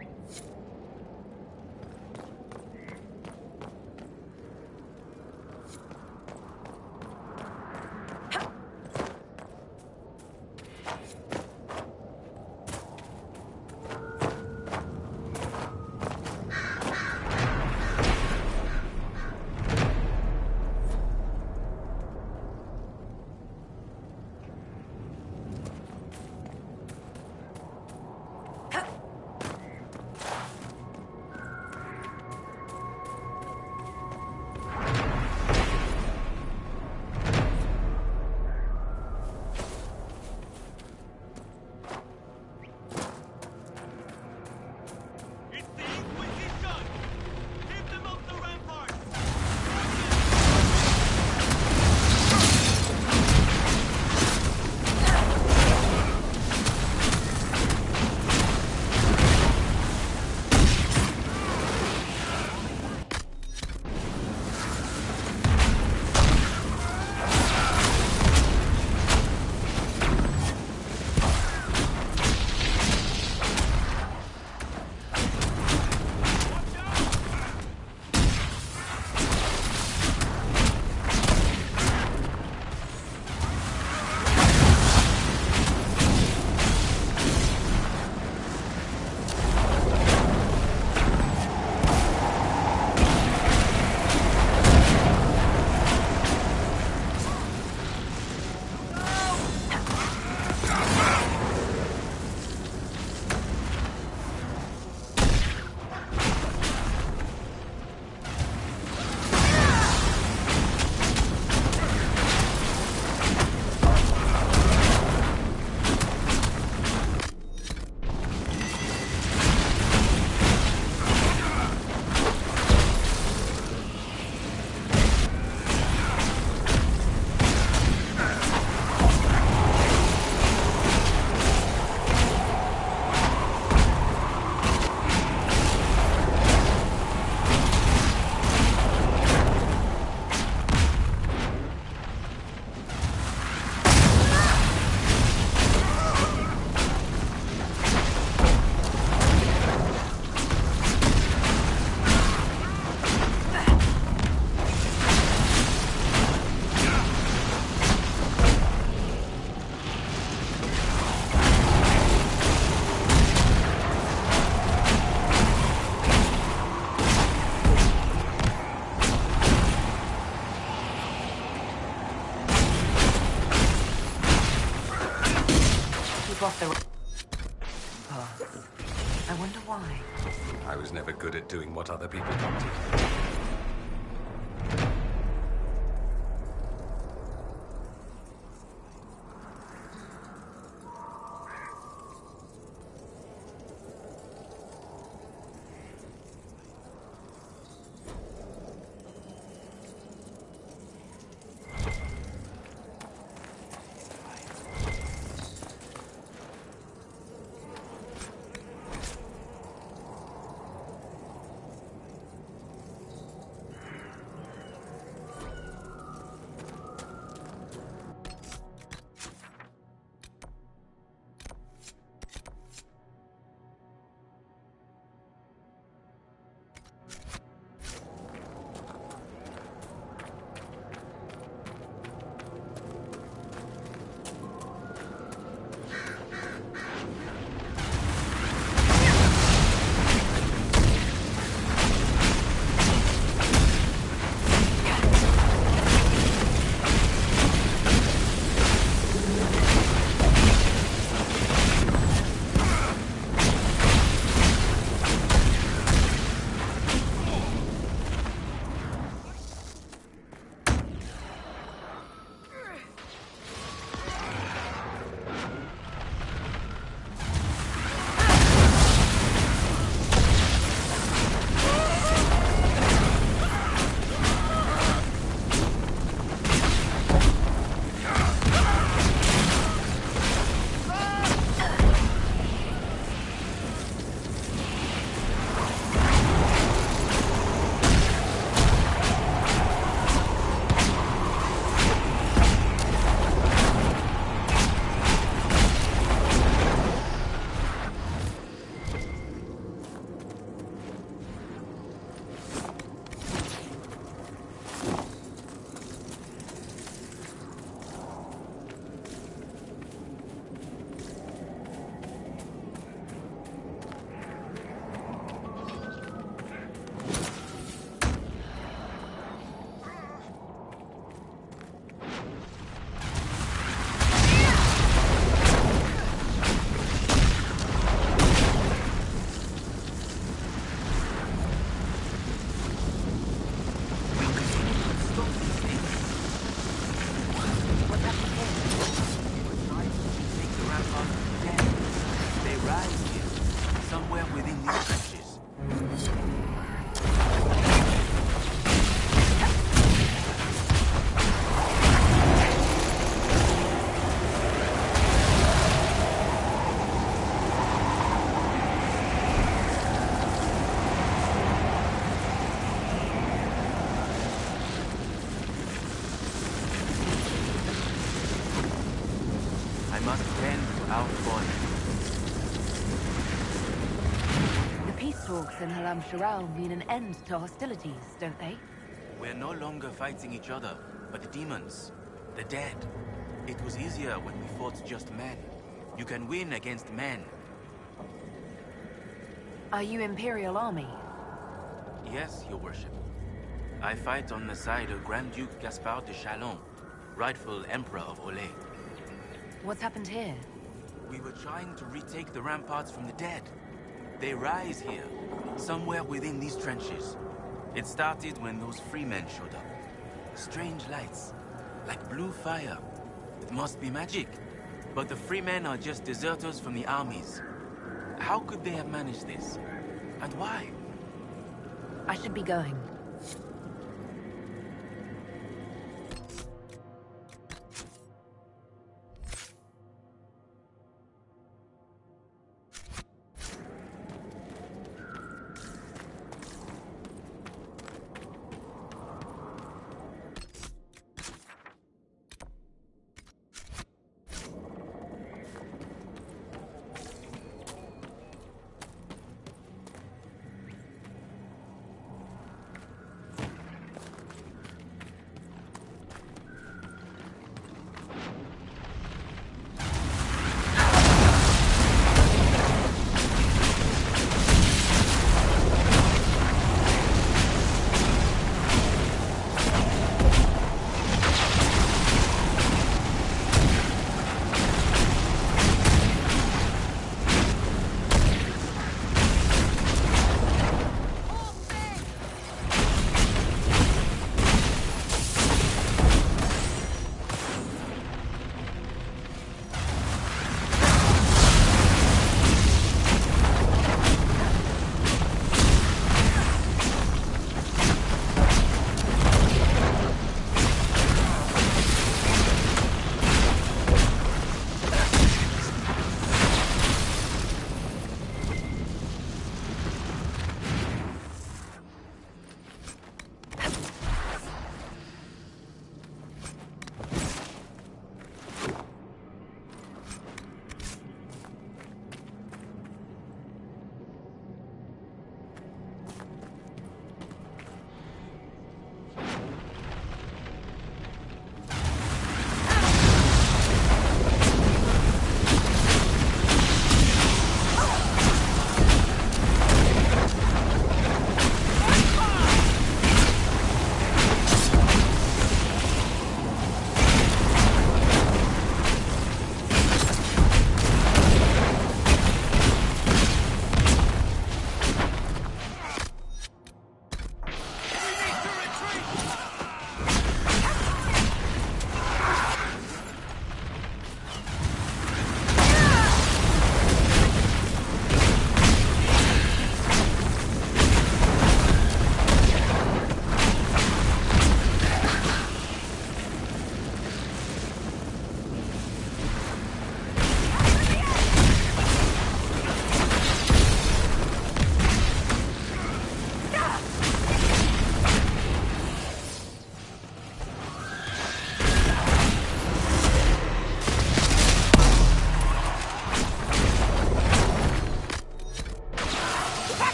Off the path. I wonder why. I was never good at doing what other people wanted. must bend to our fallen. The peace talks in Halam Sharal mean an end to hostilities, don't they? We're no longer fighting each other, but the demons. The dead. It was easier when we fought just men. You can win against men. Are you Imperial Army? Yes, Your Worship. I fight on the side of Grand Duke Gaspard de Chalon, rightful Emperor of Olay. What's happened here? We were trying to retake the ramparts from the dead. They rise here, somewhere within these trenches. It started when those freemen showed up. Strange lights, like blue fire. It must be magic. But the freemen are just deserters from the armies. How could they have managed this? And why? I should be going.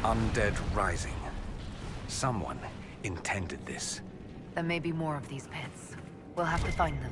Undead rising. Someone intended this. There may be more of these pits. We'll have to find them.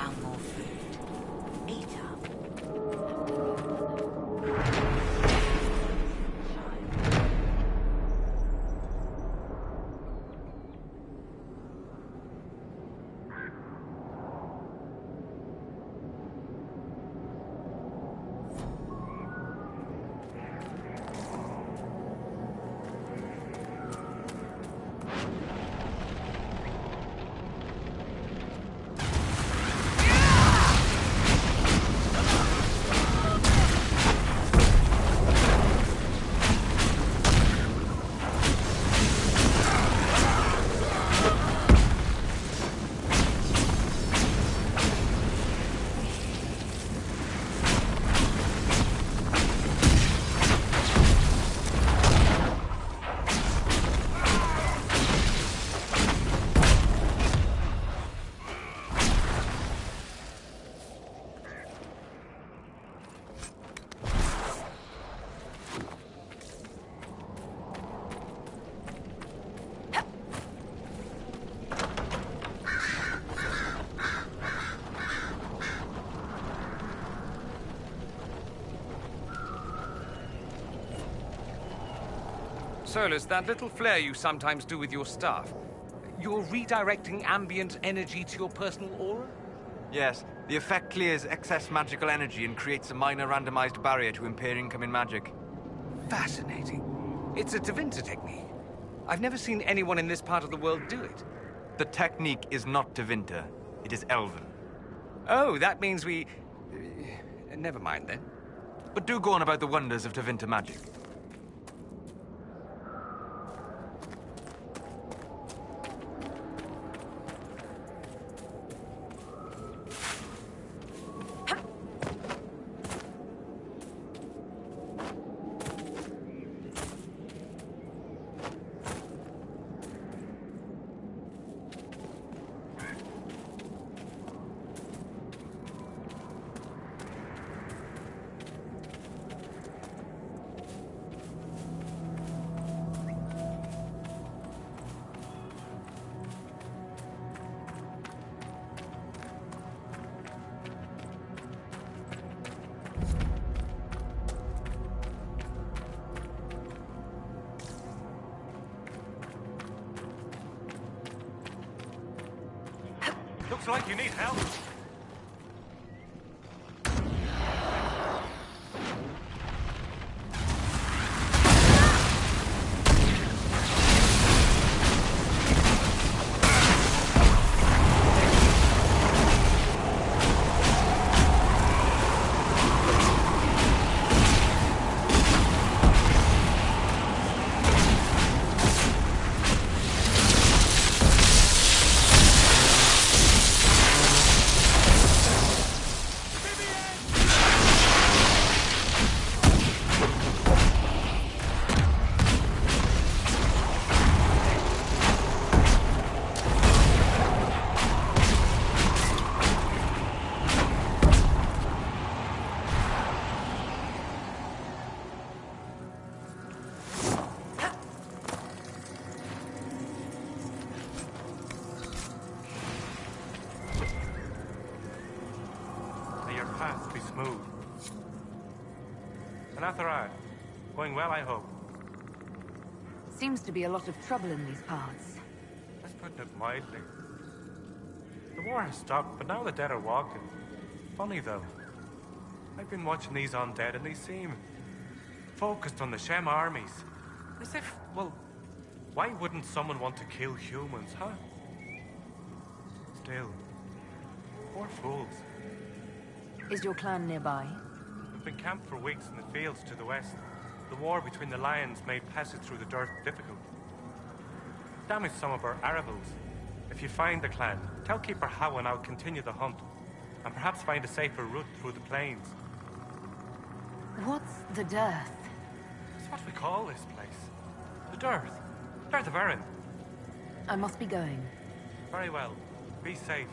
found more food. Eat up. Solus, that little flare you sometimes do with your staff, you're redirecting ambient energy to your personal aura? Yes, the effect clears excess magical energy and creates a minor randomized barrier to impair incoming magic. Fascinating. It's a Tevinter technique. I've never seen anyone in this part of the world do it. The technique is not Tevinter. It is Elven. Oh, that means we... never mind then. But do go on about the wonders of Tevinter magic. Looks like you need help. Path be smooth. Anathara, going well, I hope. Seems to be a lot of trouble in these parts. Let's put it mildly. The war has stopped, but now the dead are walking. Funny though. I've been watching these undead and they seem focused on the Shem armies. As if, well, why wouldn't someone want to kill humans, huh? Still, poor fools. Is your clan nearby? We've been camped for weeks in the fields to the west. The war between the lions made passage through the dirt difficult. Damaged some of our arravals. If you find the clan, tell Keeper Howen I'll continue the hunt, and perhaps find a safer route through the plains. What's the dearth? It's what we call this place. The Dearth. Dearth of Erin. I must be going. Very well. Be safe.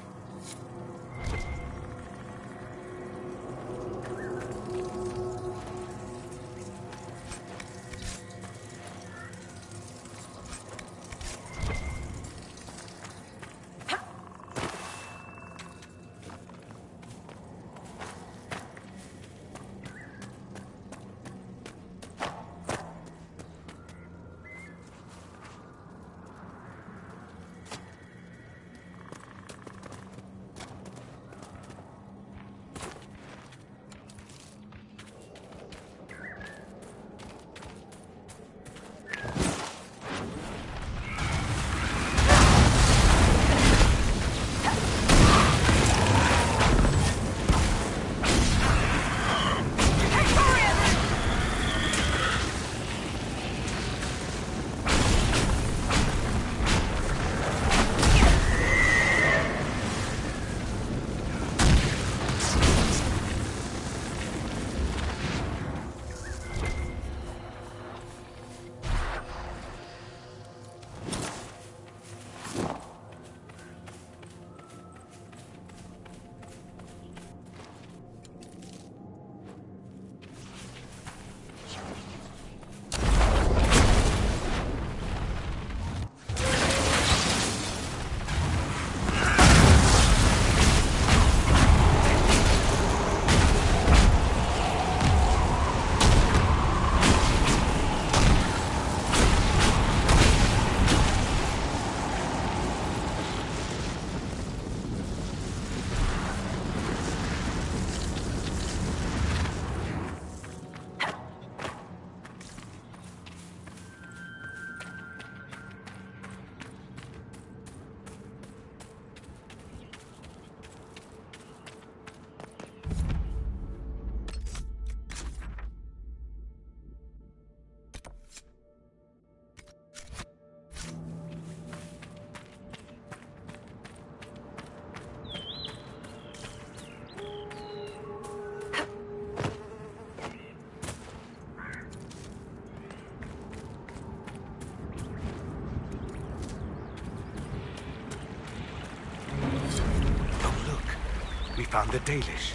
found the Dalish.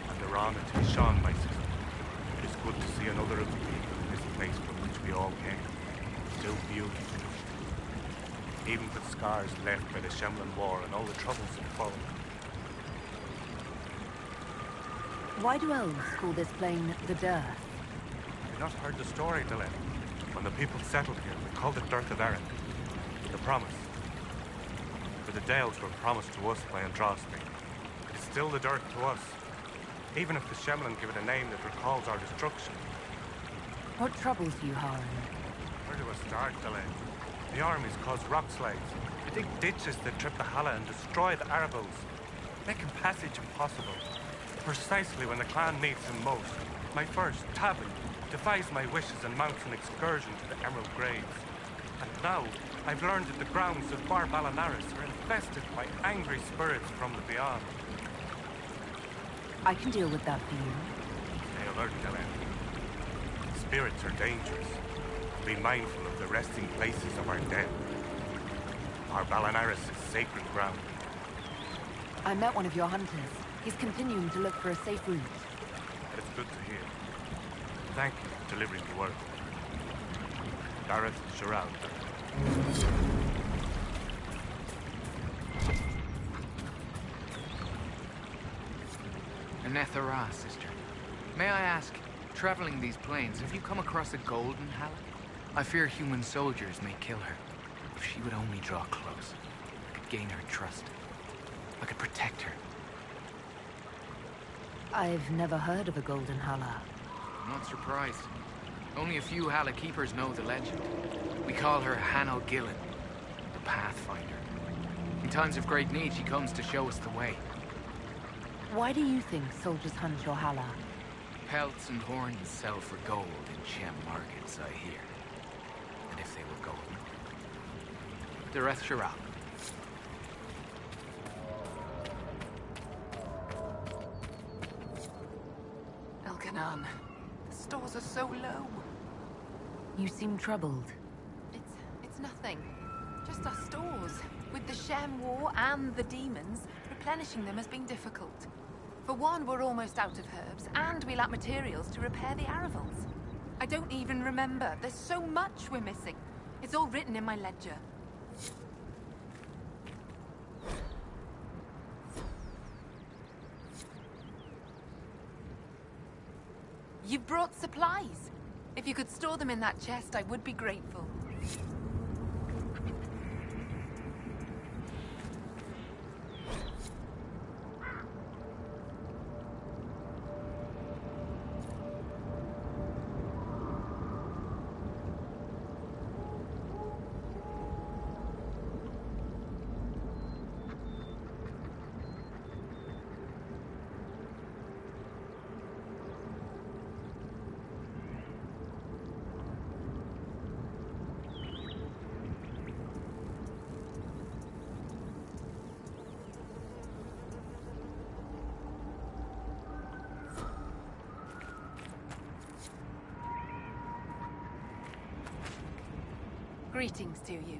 And the Rana to Sean, my sister. It is good to see another of the people in this place from which we all came. Still beautiful. Even with scars left by the Shemlin War and all the troubles that followed. Why do elves call this plain the Dearth? Have you not heard the story, Dylan? When the people settled here, they called it Dearth of Erin. The promise. For the Dales were promised to us by Andraste. It is still the Dearth to us. Even if the Shemlin give it a name that recalls our destruction. What troubles you, Harren? Where do I start, Dylan? The armies cause rock slides. They dig ditches that trip the Hala and destroy the Arabos, making passage impossible. Precisely when the clan needs him most, my first, Tabin, defies my wishes and mounts an excursion to the Emerald Graves. And now, I've learned that the grounds of Bar Balanaris are infested by angry spirits from the beyond. I can deal with that for you. Stay alert, Dylan. Spirits are dangerous. Be mindful of the resting places of our dead. Our Balanaris is sacred ground. I met one of your hunters. He's continuing to look for a safe route. That is good to hear. Thank you for delivering the word. Gareth Sherald. Anethara, sister. May I ask, traveling these plains, have you come across a golden Hala? I fear human soldiers may kill her. If she would only draw close, I could gain her trust. I could protect her. I've never heard of a golden Hala. I'm not surprised. Only a few Hala keepers know the legend. We call her Hanno Gillen, the Pathfinder. In times of great need, she comes to show us the way. Why do you think soldiers hunt your Hala? Pelts and horns sell for gold in Shem markets, I hear. And if they were golden? Dareth Shiral. Elkanan, the stores are so low. You seem troubled. It's nothing. Just our stores. With the Shem War and the demons, replenishing them has been difficult. For one, we're almost out of herbs, and we lack materials to repair the Aravals. I don't even remember. There's so much we're missing. It's all written in my ledger. You've brought supplies. If you could store them in that chest, I would be grateful. Greetings to you.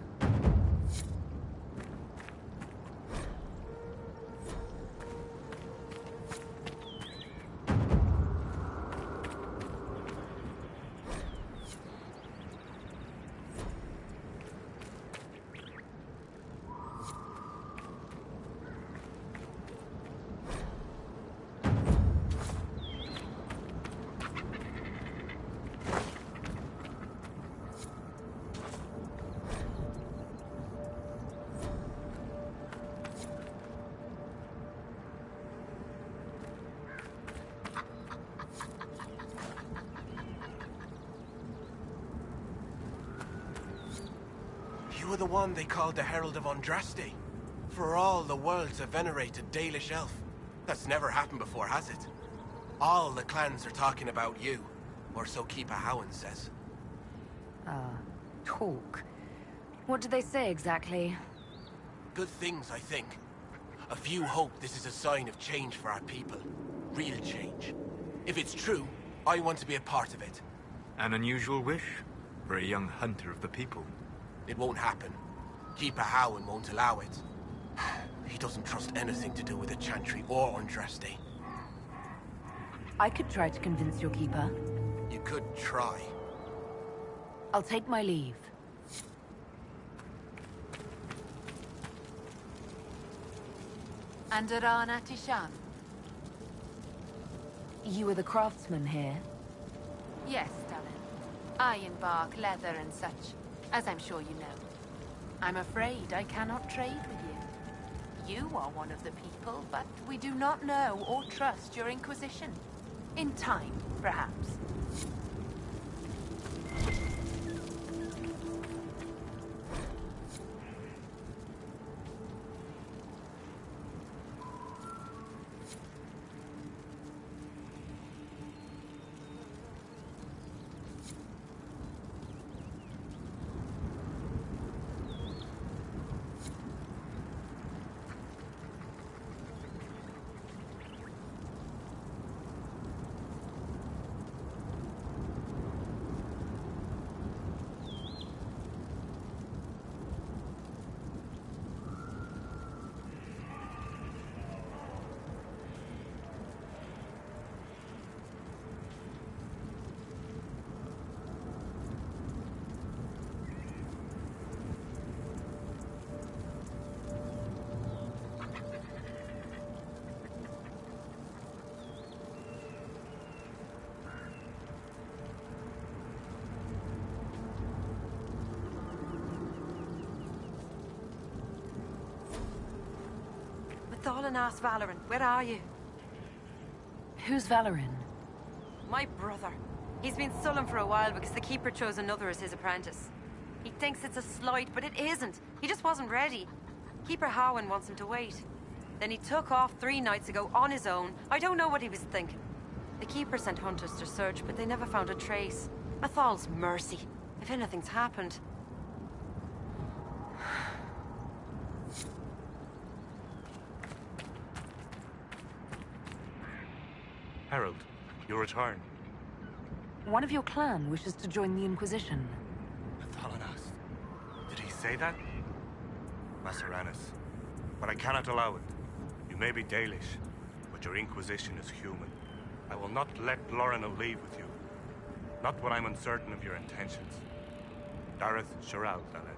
You were the one they called the Herald of Andraste. For all the world's a venerated Dalish elf. That's never happened before, has it? All the clans are talking about you. Or so Keeper Howan says. Talk. What did they say exactly? Good things, I think. A few hope this is a sign of change for our people. Real change. If it's true, I want to be a part of it. An unusual wish for a young hunter of the people. It won't happen. Keeper Howan won't allow it. He doesn't trust anything to do with the Chantry or Andraste. I could try to convince your keeper. You could try. I'll take my leave. Andarana Tishan. You are the craftsman here? Yes, darling. Iron bark, leather and such, as I'm sure you know. I'm afraid I cannot trade with you. You are one of the people, but we do not know or trust your Inquisition. In time, perhaps. Thalanas Valoran, where are you? Who's Valoran? My brother. He's been sullen for a while because the Keeper chose another as his apprentice. He thinks it's a slight, but it isn't. He just wasn't ready. Keeper Howen wants him to wait. Then he took off 3 nights ago on his own. I don't know what he was thinking. The Keeper sent hunters to search, but they never found a trace. Athal's mercy, if anything's happened. Harold, your return. One of your clan wishes to join the Inquisition. Thalanas. Did he say that? Masseranus. But I cannot allow it. You may be Dalish, but your Inquisition is human. I will not let Lorna leave with you. Not when I'm uncertain of your intentions. Dareth Shiral, Dalet.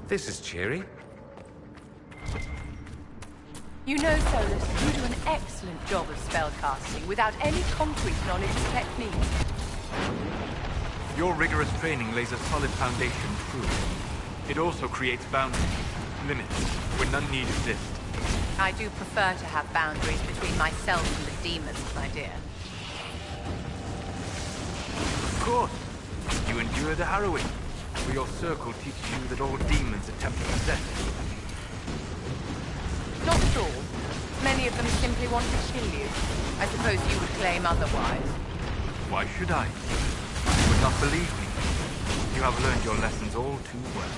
This is cheery. You know, Solus, you do an excellent job of spellcasting without any concrete knowledge of technique. Your rigorous training lays a solid foundation, true. It also creates boundaries, limits, where none need exist. I do prefer to have boundaries between myself and the demons, my dear. Of course. You endure the harrowing, for your circle teaches you that all demons attempt to possess you. Not at all. Many of them simply want to kill you. I suppose you would claim otherwise. Why should I? You would not believe me. You have learned your lessons all too well.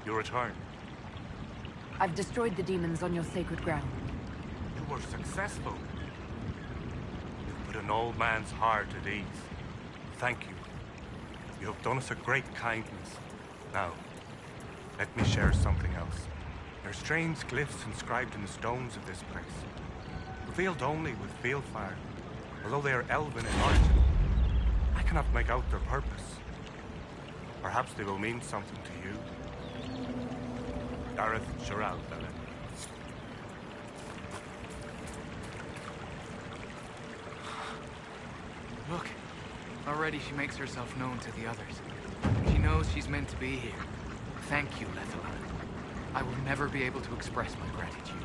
You return. I've destroyed the demons on your sacred ground. You were successful. You put an old man's heart at ease. Thank you. You have done us a great kindness. Now, let me share something else. There are strange glyphs inscribed in the stones of this place. Revealed only with field fire. Although they are elven in origin, I cannot make out their purpose. Perhaps they will mean something to you. Gareth Shiral, Belen. Look, already she makes herself known to the others. She knows she's meant to be here. Thank you, Lethalan. I will never be able to express my gratitude.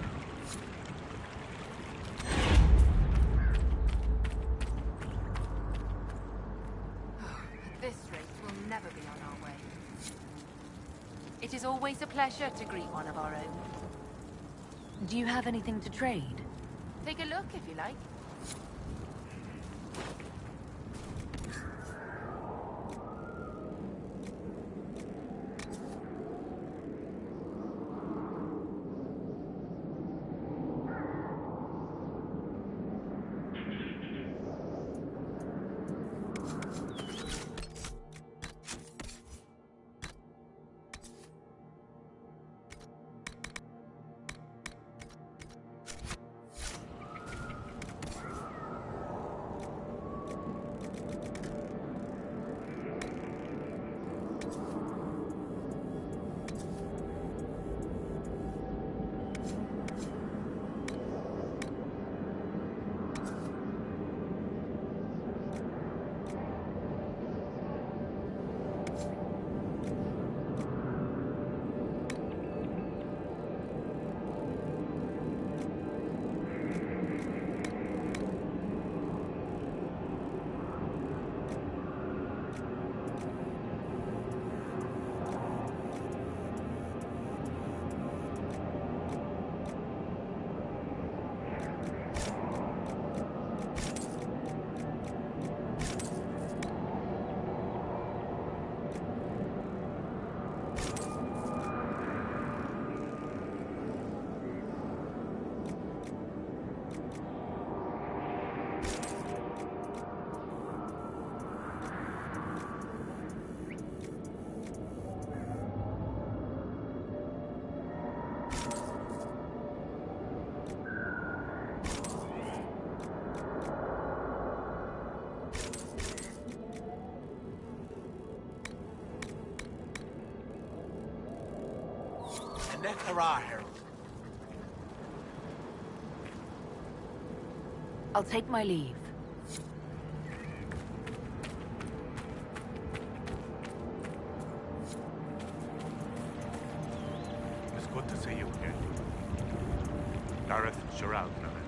At this rate, we'll never be on our way. It is always a pleasure to greet one of our own. Do you have anything to trade? Take a look if you like. Nekhara, Herald. I'll take my leave. It's good to see you again. Gareth Shiral, Belen.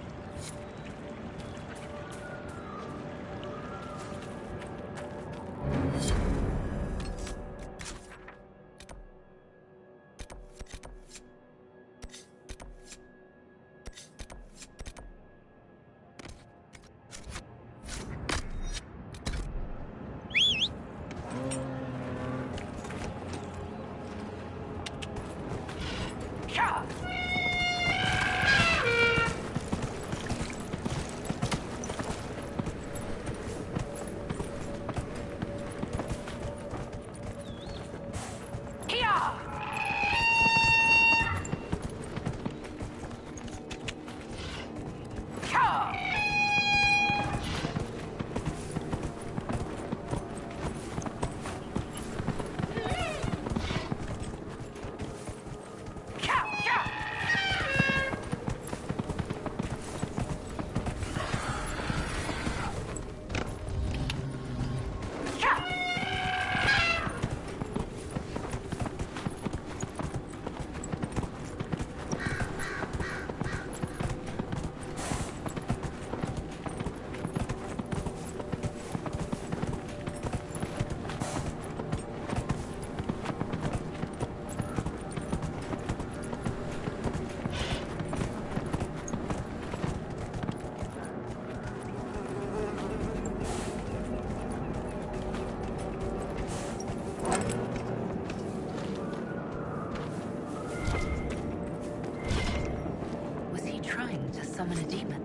summon a demon.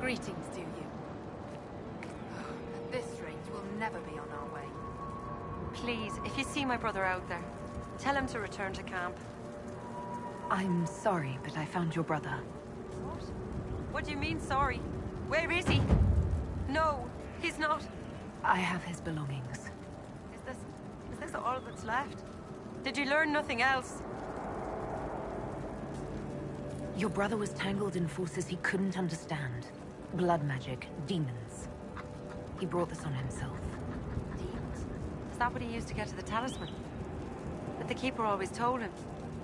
Greetings to you. At this rate, we'll never be on our way. Please, if you see my brother out there, tell him to return to camp. I'm sorry, but I found your brother. What? What do you mean, sorry? Where is he? No, he's not. I have his belongings. Is this all that's left? Did you learn nothing else? Your brother was tangled in forces he couldn't understand. Blood magic, demons. He brought this on himself. Demons? Is that what he used to get to the talisman? But the Keeper always told him.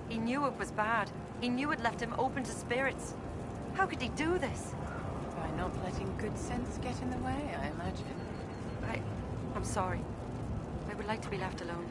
He knew it was bad. He knew it left him open to spirits. How could he do this? By not letting good sense get in the way, I imagine. I'm sorry. I would like to be left alone.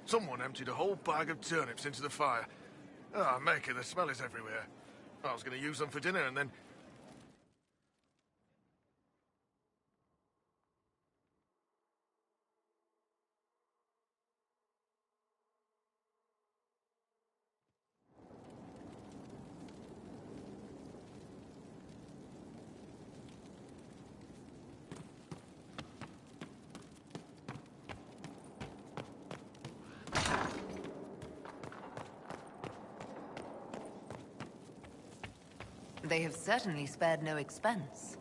Someone emptied a whole bag of turnips into the fire. Ah, Maker, the smell is everywhere. I was going to use them for dinner and then... They have certainly spared no expense.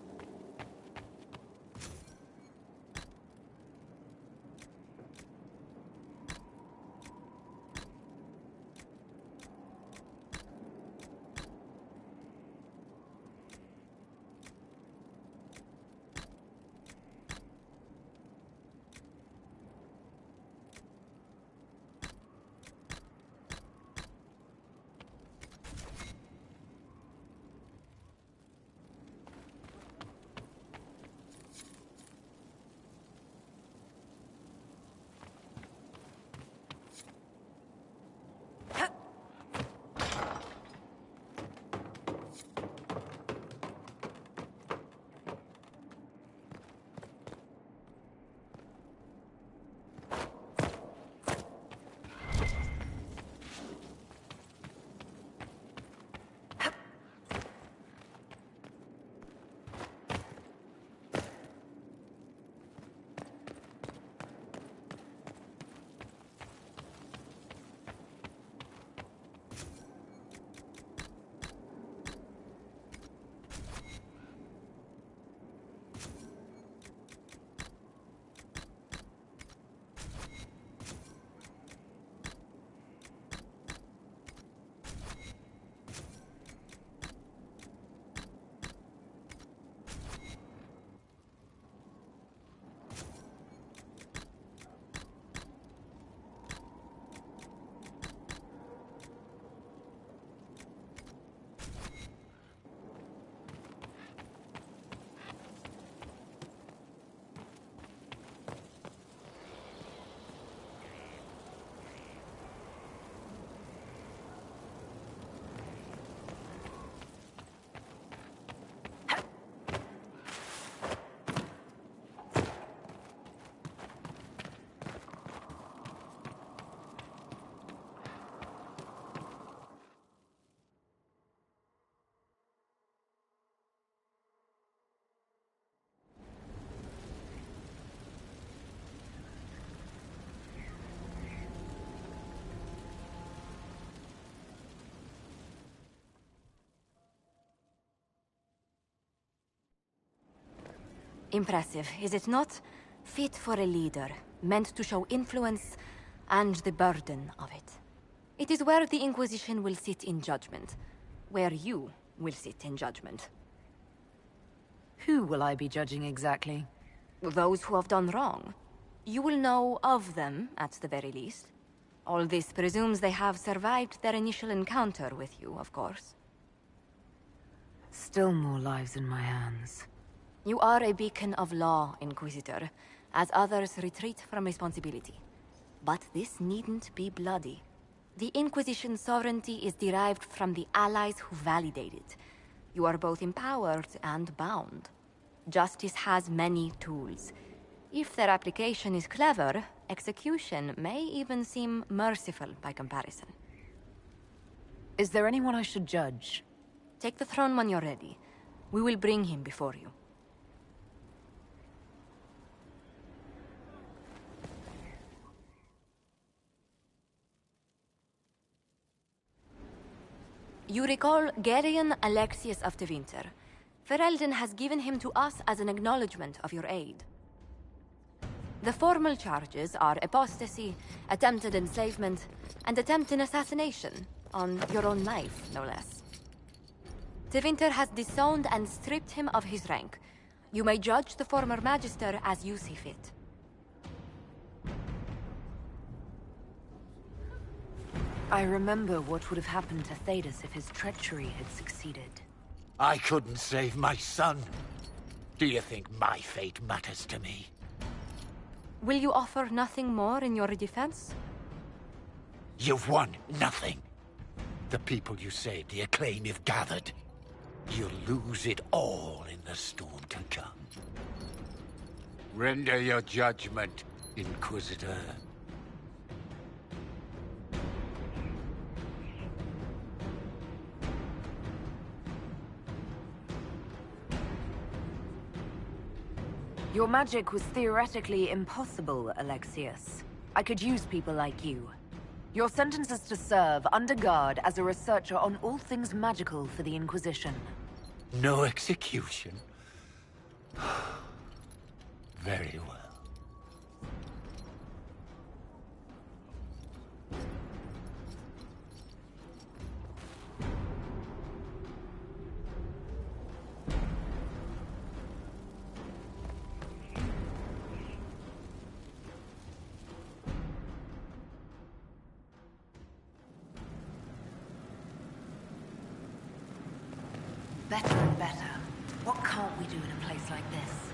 Impressive, is it not? Fit for a leader, meant to show influence and the burden of it. It is where the Inquisition will sit in judgment, where you will sit in judgment. Who will I be judging exactly? Those who have done wrong. You will know of them, at the very least. All this presumes they have survived their initial encounter with you, of course. Still more lives in my hands. You are a beacon of law, Inquisitor, as others retreat from responsibility. But this needn't be bloody. The Inquisition's sovereignty is derived from the allies who validate it. You are both empowered and bound. Justice has many tools. If their application is clever, execution may even seem merciful by comparison. Is there anyone I should judge? Take the throne when you're ready. We will bring him before you. You recall Gerion Alexius of the Winter. Ferelden has given him to us as an acknowledgement of your aid. The formal charges are apostasy, attempted enslavement, and attempted assassination, on your own life, no less. De Winter has disowned and stripped him of his rank. You may judge the former Magister as you see fit. I remember what would have happened to Thedas if his treachery had succeeded. I couldn't save my son. Do you think my fate matters to me? Will you offer nothing more in your defense? You've won nothing. The people you saved, the acclaim you've gathered. You'll lose it all in the storm to come. Render your judgment, Inquisitor. Your magic was theoretically impossible, Alexius. I could use people like you. Your sentence is to serve under guard as a researcher on all things magical for the Inquisition. No execution? Very well. Better and better. What can't we do in a place like this?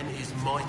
Then is my...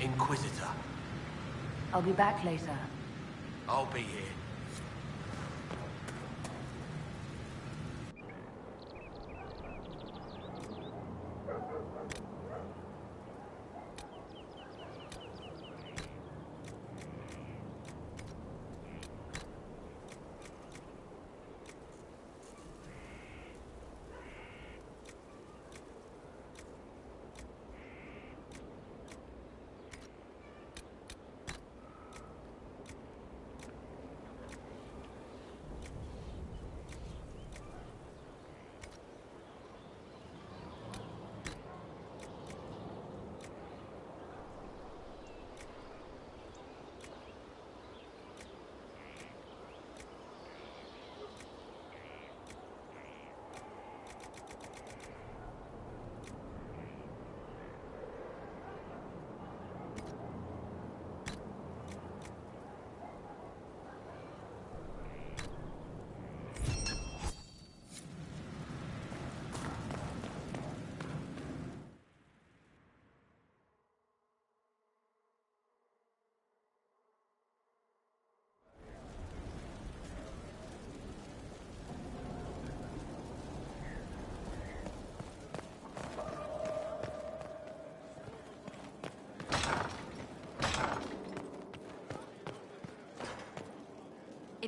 Inquisitor. I'll be back later. I'll be here.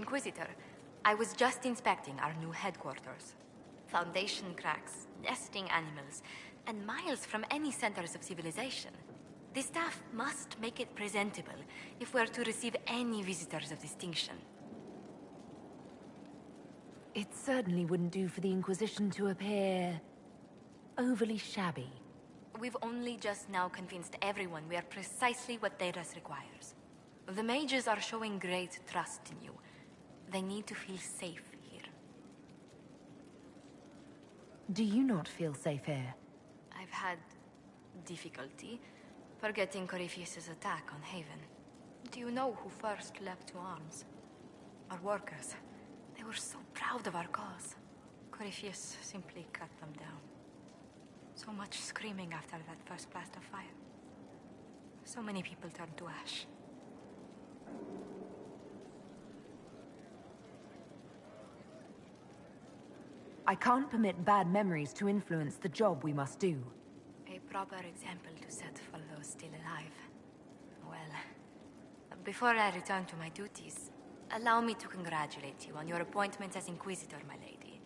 Inquisitor. I was just inspecting our new headquarters. Foundation cracks, nesting animals, and miles from any centers of civilization. The staff must make it presentable if we're to receive any visitors of distinction. It certainly wouldn't do for the Inquisition to appear overly shabby. We've only just now convinced everyone we are precisely what Thedas requires. The mages are showing great trust in you. They need to feel safe here. Do you not feel safe here? I've had difficulty forgetting Corypheus's attack on Haven. Do you know who first leapt to arms? Our workers. They were so proud of our cause. Corypheus simply cut them down. So much screaming after that first blast of fire. So many people turned to ash. I can't permit bad memories to influence the job we must do. A proper example to set for those still alive. Well, before I return to my duties, allow me to congratulate you on your appointment as Inquisitor, my lady.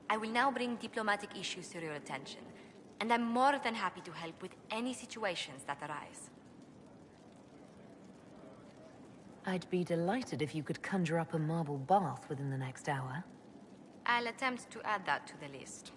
I will now bring diplomatic issues to your attention, and I'm more than happy to help with any situations that arise. I'd be delighted if you could conjure up a marble bath within the next hour. I'll attempt to add that to the list.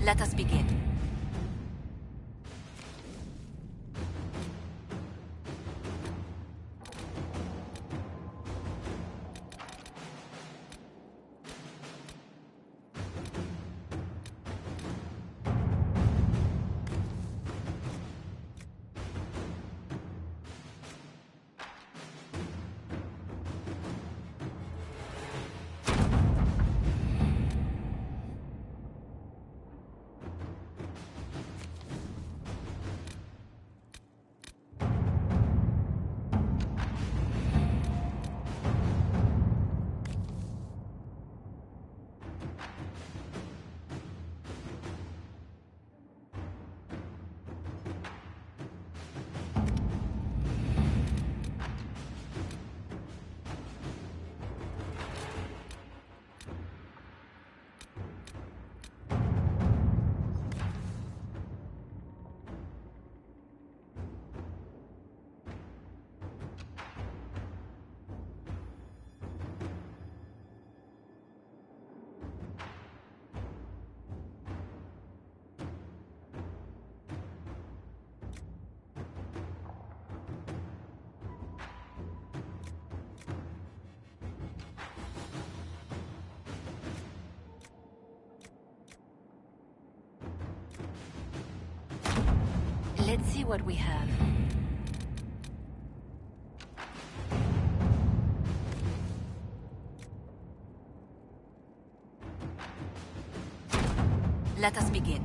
Let us begin. Let's see what we have. Let us begin.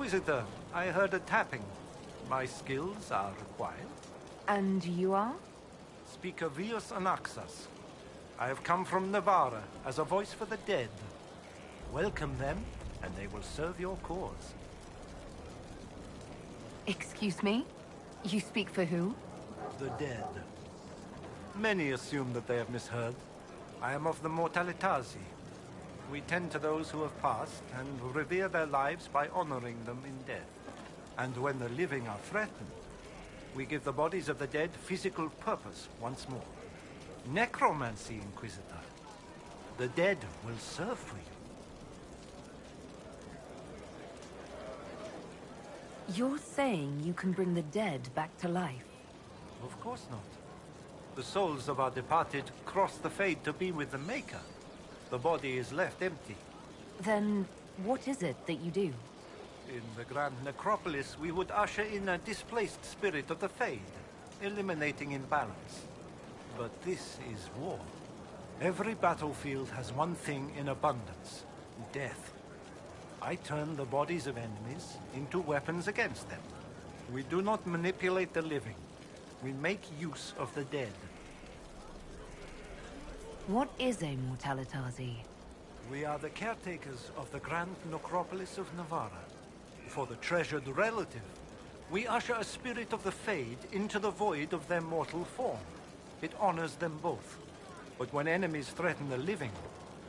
Inquisitor, I heard a tapping. My skills are required. And you are? Speaker Vius Anaxas. I have come from Navarra as a voice for the dead. Welcome them, and they will serve your cause. Excuse me? You speak for who? The dead. Many assume that they have misheard. I am of the Mortalitasi. We tend to those who have passed and revere their lives by honoring them in death. And when the living are threatened, we give the bodies of the dead physical purpose once more. Necromancy, Inquisitor. The dead will serve for you. You're saying you can bring the dead back to life? Of course not. The souls of our departed cross the Fade to be with the Maker. The body is left empty. Then what is it that you do? In the Grand Necropolis, we would usher in a displaced spirit of the Fade, eliminating imbalance. But this is war. Every battlefield has one thing in abundance: death. I turn the bodies of enemies into weapons against them. We do not manipulate the living. We make use of the dead. What is a Mortalitasi? We are the caretakers of the Grand Necropolis of Navarra. For the treasured relative, we usher a spirit of the Fade into the void of their mortal form. It honors them both. But when enemies threaten the living,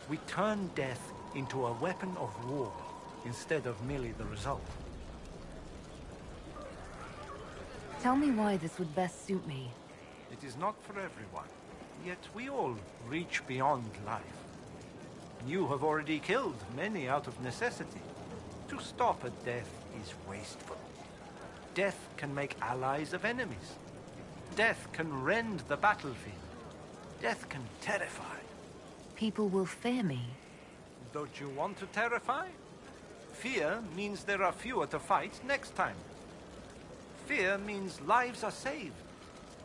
we turn death into a weapon of war, instead of merely the result. Tell me why this would best suit me. It is not for everyone, yet we all reach beyond life. You have already killed many out of necessity. To stop at death is wasteful. Death can make allies of enemies. Death can rend the battlefield. Death can terrify. People will fear me. Don't you want to terrify? Fear means there are fewer to fight next time. Fear means lives are saved,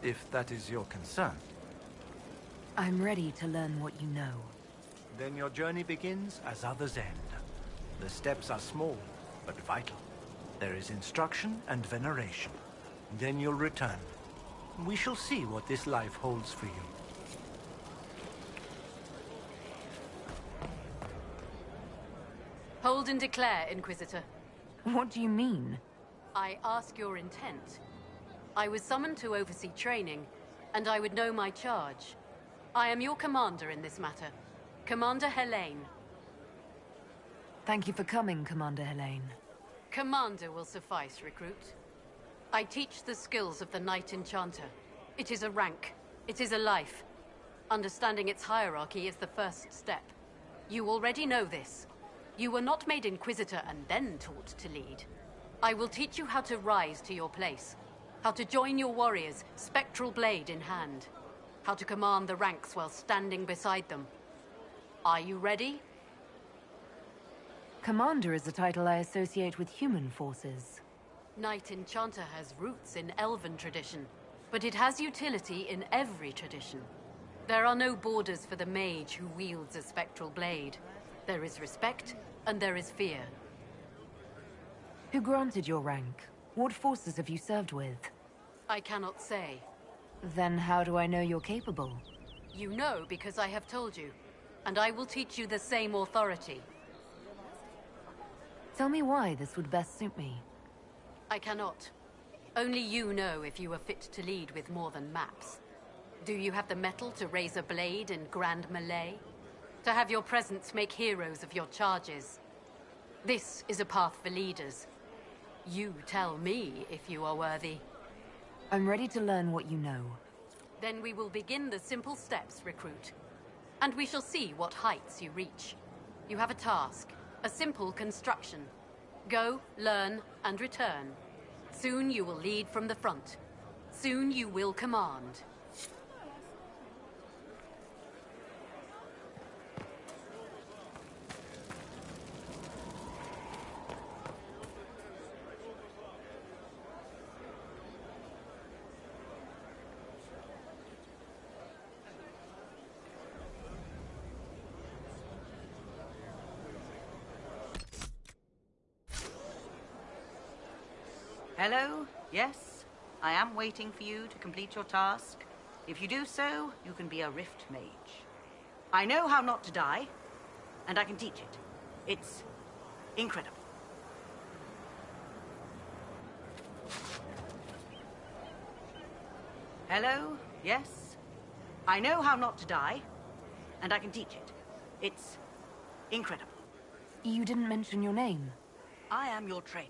if that is your concern. I'm ready to learn what you know. Then your journey begins as others end. The steps are small, but vital. There is instruction and veneration. Then you'll return. We shall see what this life holds for you. Hold and declare, Inquisitor. What do you mean? I ask your intent. I was summoned to oversee training, and I would know my charge. I am your commander in this matter, Commander Helene. Thank you for coming, Commander Helene. Commander will suffice, recruit. I teach the skills of the Knight Enchanter. It is a rank. It is a life. Understanding its hierarchy is the first step. You already know this. You were not made Inquisitor and then taught to lead. I will teach you how to rise to your place. How to join your warriors, spectral blade in hand. How to command the ranks while standing beside them. Are you ready? Commander is a title I associate with human forces. Knight Enchanter has roots in Elven tradition, but it has utility in every tradition. There are no borders for the mage who wields a spectral blade. There is respect, and there is fear. Who granted your rank? What forces have you served with? I cannot say. Then how do I know you're capable? You know because I have told you, and I will teach you the same authority. Tell me why this would best suit me. I cannot. Only you know if you are fit to lead with more than maps. Do you have the mettle to raise a blade in grand melee? To have your presence make heroes of your charges? This is a path for leaders. You tell me if you are worthy. I'm ready to learn what you know. Then we will begin the simple steps, recruit. And we shall see what heights you reach. You have a task, a simple construction. Go, learn, and return. Soon you will lead from the front. Soon you will command. Hello? Yes? I am waiting for you to complete your task. If you do so, you can be a Rift Mage. I know how not to die, and I can teach it. It's incredible. Hello? Yes? I know how not to die, and I can teach it. It's incredible. You didn't mention your name. I am your trainer.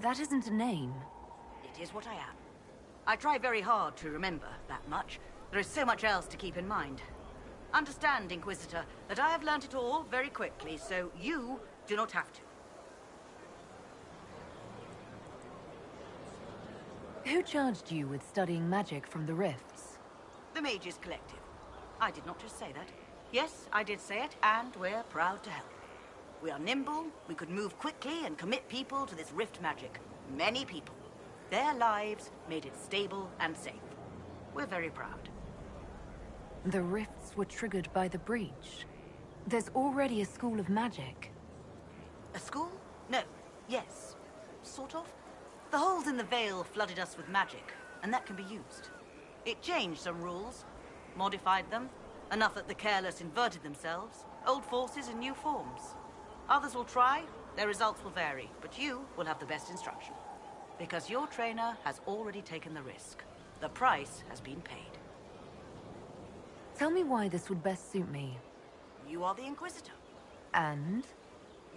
That isn't a name. It is what I am. I try very hard to remember that much. There is so much else to keep in mind. Understand, Inquisitor, that I have learnt it all very quickly, so you do not have to. Who charged you with studying magic from the Rifts? The Mages Collective. I did not just say that. Yes, I did say it, and we're proud to help. We are nimble, we could move quickly and commit people to this rift magic. Many people. Their lives made it stable and safe. We're very proud. The Rifts were triggered by the breach. There's already a school of magic. A school? No. Yes. Sort of. The holes in the veil flooded us with magic, and that can be used. It changed some rules, modified them, enough that the careless inverted themselves, old forces in new forms. Others will try, their results will vary, but you will have the best instruction. Because your trainer has already taken the risk. The price has been paid. Tell me why this would best suit me. You are the Inquisitor. And?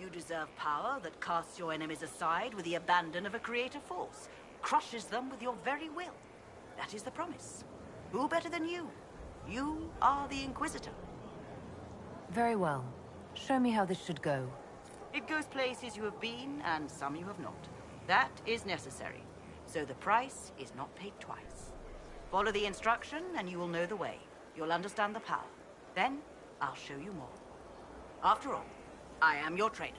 You deserve power that casts your enemies aside with the abandon of a creative force, crushes them with your very will. That is the promise. Who better than you? You are the Inquisitor. Very well. Show me how this should go. It goes places you have been, and some you have not. That is necessary. So the price is not paid twice. Follow the instruction, and you will know the way. You'll understand the power. Then, I'll show you more. After all, I am your trainer.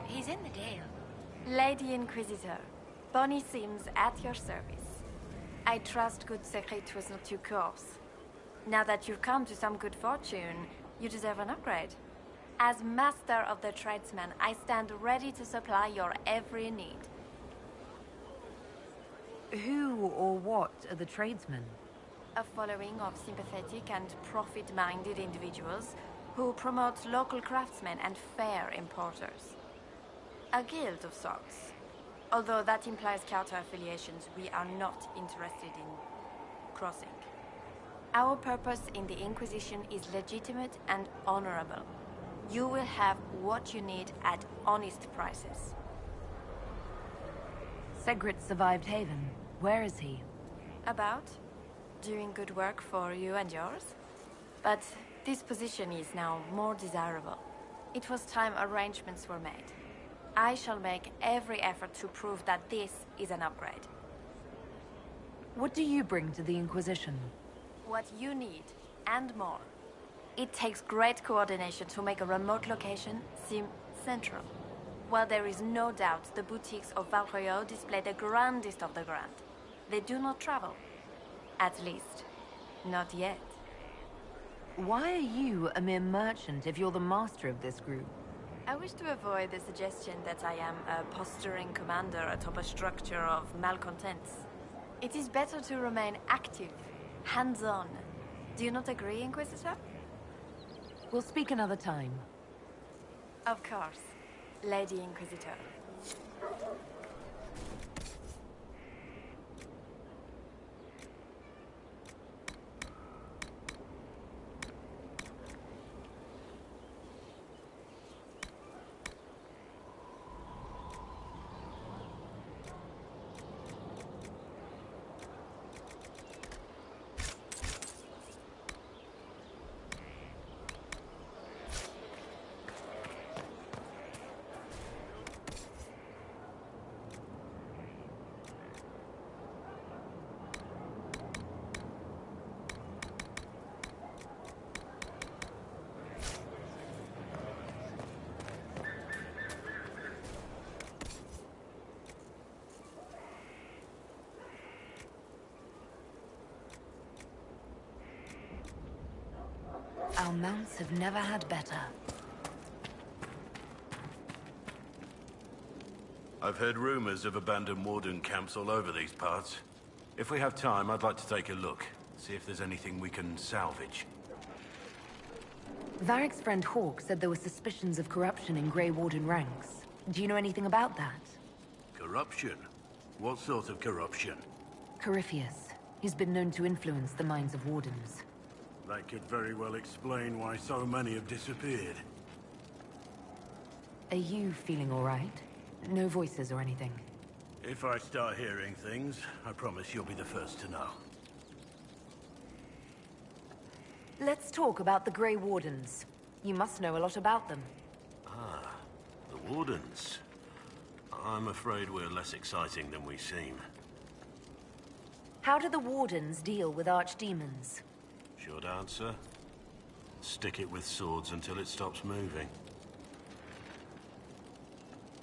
He's in the Dale. Lady Inquisitor, Bonnie Sims at your service. I trust good secret was not too coarse. Now that you've come to some good fortune, you deserve an upgrade. As master of the tradesman, I stand ready to supply your every need. Who or what are the tradesmen? A following of sympathetic and profit-minded individuals who promote local craftsmen and fair importers. A guild of sorts. Although that implies counter-affiliations we are not interested in crossing. Our purpose in the Inquisition is legitimate and honorable. You will have what you need at honest prices. Segrit survived Haven. Where is he? About? Doing good work for you and yours? But this position is now more desirable. It was time arrangements were made. I shall make every effort to prove that this is an upgrade. What do you bring to the Inquisition? What you need, and more. It takes great coordination to make a remote location seem central. While there is no doubt the boutiques of Valroyo display the grandest of the grand, they do not travel. At least, not yet. Why are you a mere merchant if you're the master of this group? I wish to avoid the suggestion that I am a posturing commander atop a structure of malcontents. It is better to remain active, hands-on. Do you not agree, Inquisitor? We'll speak another time. Of course, Lady Inquisitor. Our mounts have never had better. I've heard rumors of abandoned warden camps all over these parts. If we have time, I'd like to take a look. See if there's anything we can salvage. Varric's friend Hawk said there were suspicions of corruption in Grey Warden ranks. Do you know anything about that? Corruption? What sort of corruption? Corypheus. He's been known to influence the minds of wardens. That could very well explain why so many have disappeared. Are you feeling all right? No voices or anything? If I start hearing things, I promise you'll be the first to know. Let's talk about the Grey Wardens. You must know a lot about them. Ah, the Wardens. I'm afraid we're less exciting than we seem. How do the Wardens deal with archdemons? Short answer? Stick it with swords until it stops moving.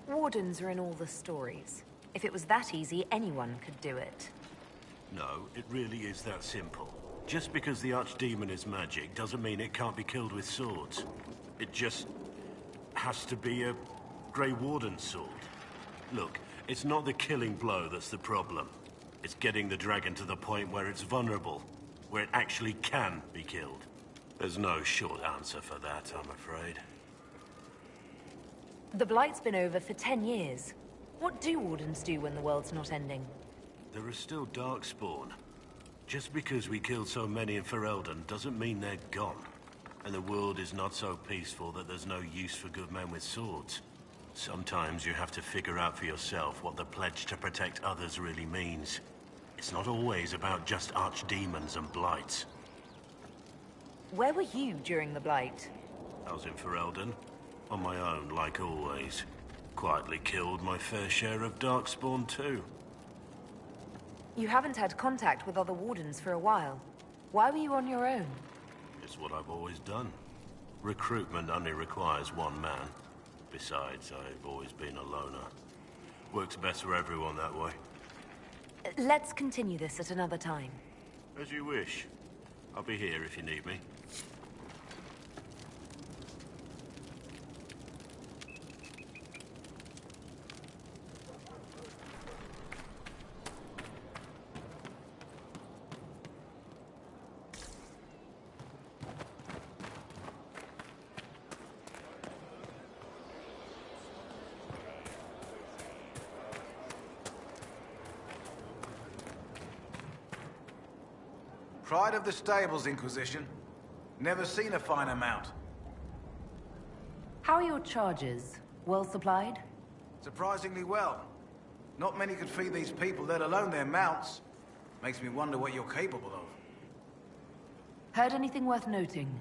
Wardens are in all the stories. If it was that easy, anyone could do it. No, it really is that simple. Just because the archdemon is magic doesn't mean it can't be killed with swords. It just has to be a Grey Warden sword. Look, it's not the killing blow that's the problem. It's getting the dragon to the point where it's vulnerable, where it actually can be killed. There's no short answer for that, I'm afraid. The Blight's been over for 10 years. What do Wardens do when the world's not ending? There are still Darkspawn. Just because we killed so many in Ferelden doesn't mean they're gone. And the world is not so peaceful that there's no use for good men with swords. Sometimes you have to figure out for yourself what the pledge to protect others really means. It's not always about just archdemons and blights. Where were you during the Blight? I was in Ferelden, on my own like always. Quietly killed my fair share of Darkspawn too. You haven't had contact with other Wardens for a while. Why were you on your own? It's what I've always done. Recruitment only requires one man. Besides, I've always been a loner. Works best for everyone that way. Let's continue this at another time. As you wish. I'll be here if you need me. Pride of the stables, Inquisition. Never seen a finer mount. How are your charges? Well supplied? Surprisingly well. Not many could feed these people, let alone their mounts. Makes me wonder what you're capable of. Heard anything worth noting?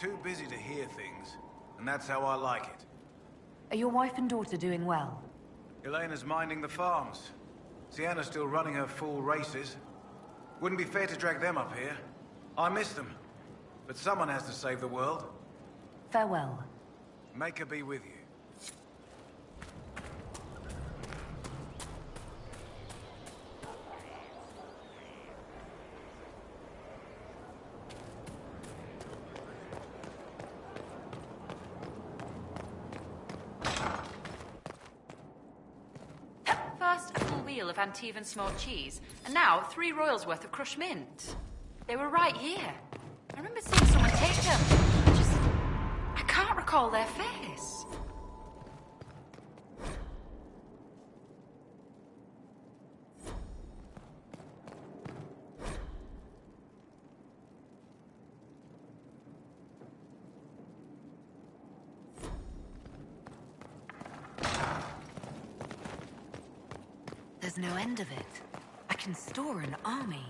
Too busy to hear things, and that's how I like it. Are your wife and daughter doing well? Elena's minding the farms. Sienna's still running her full races. Wouldn't be fair to drag them up here. I miss them. But someone has to save the world. Farewell. Make her be with you. First, a full wheel of Antivan smoked cheese, and now 3 royals worth of crushed mint. They were right here. I remember seeing someone take them. I can't recall their face. There's no end of it. I can store an army.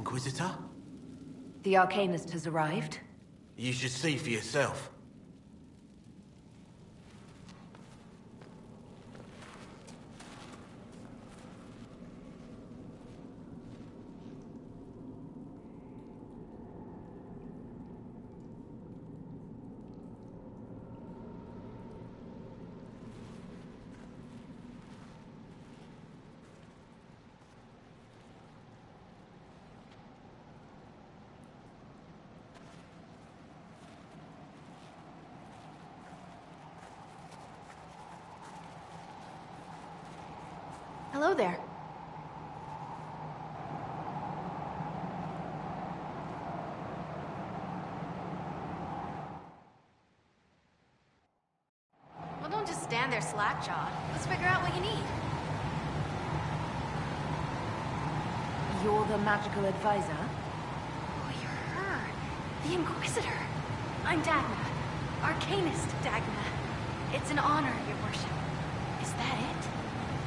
Inquisitor? The Arcanist has arrived. You should see for yourself. Hello there. Well, don't just stand there slack-jawed. Let's figure out what you need. You're the magical advisor? Oh, you're her. The Inquisitor. I'm Dagna. Arcanist Dagna. It's an honor, your worship. Is that it?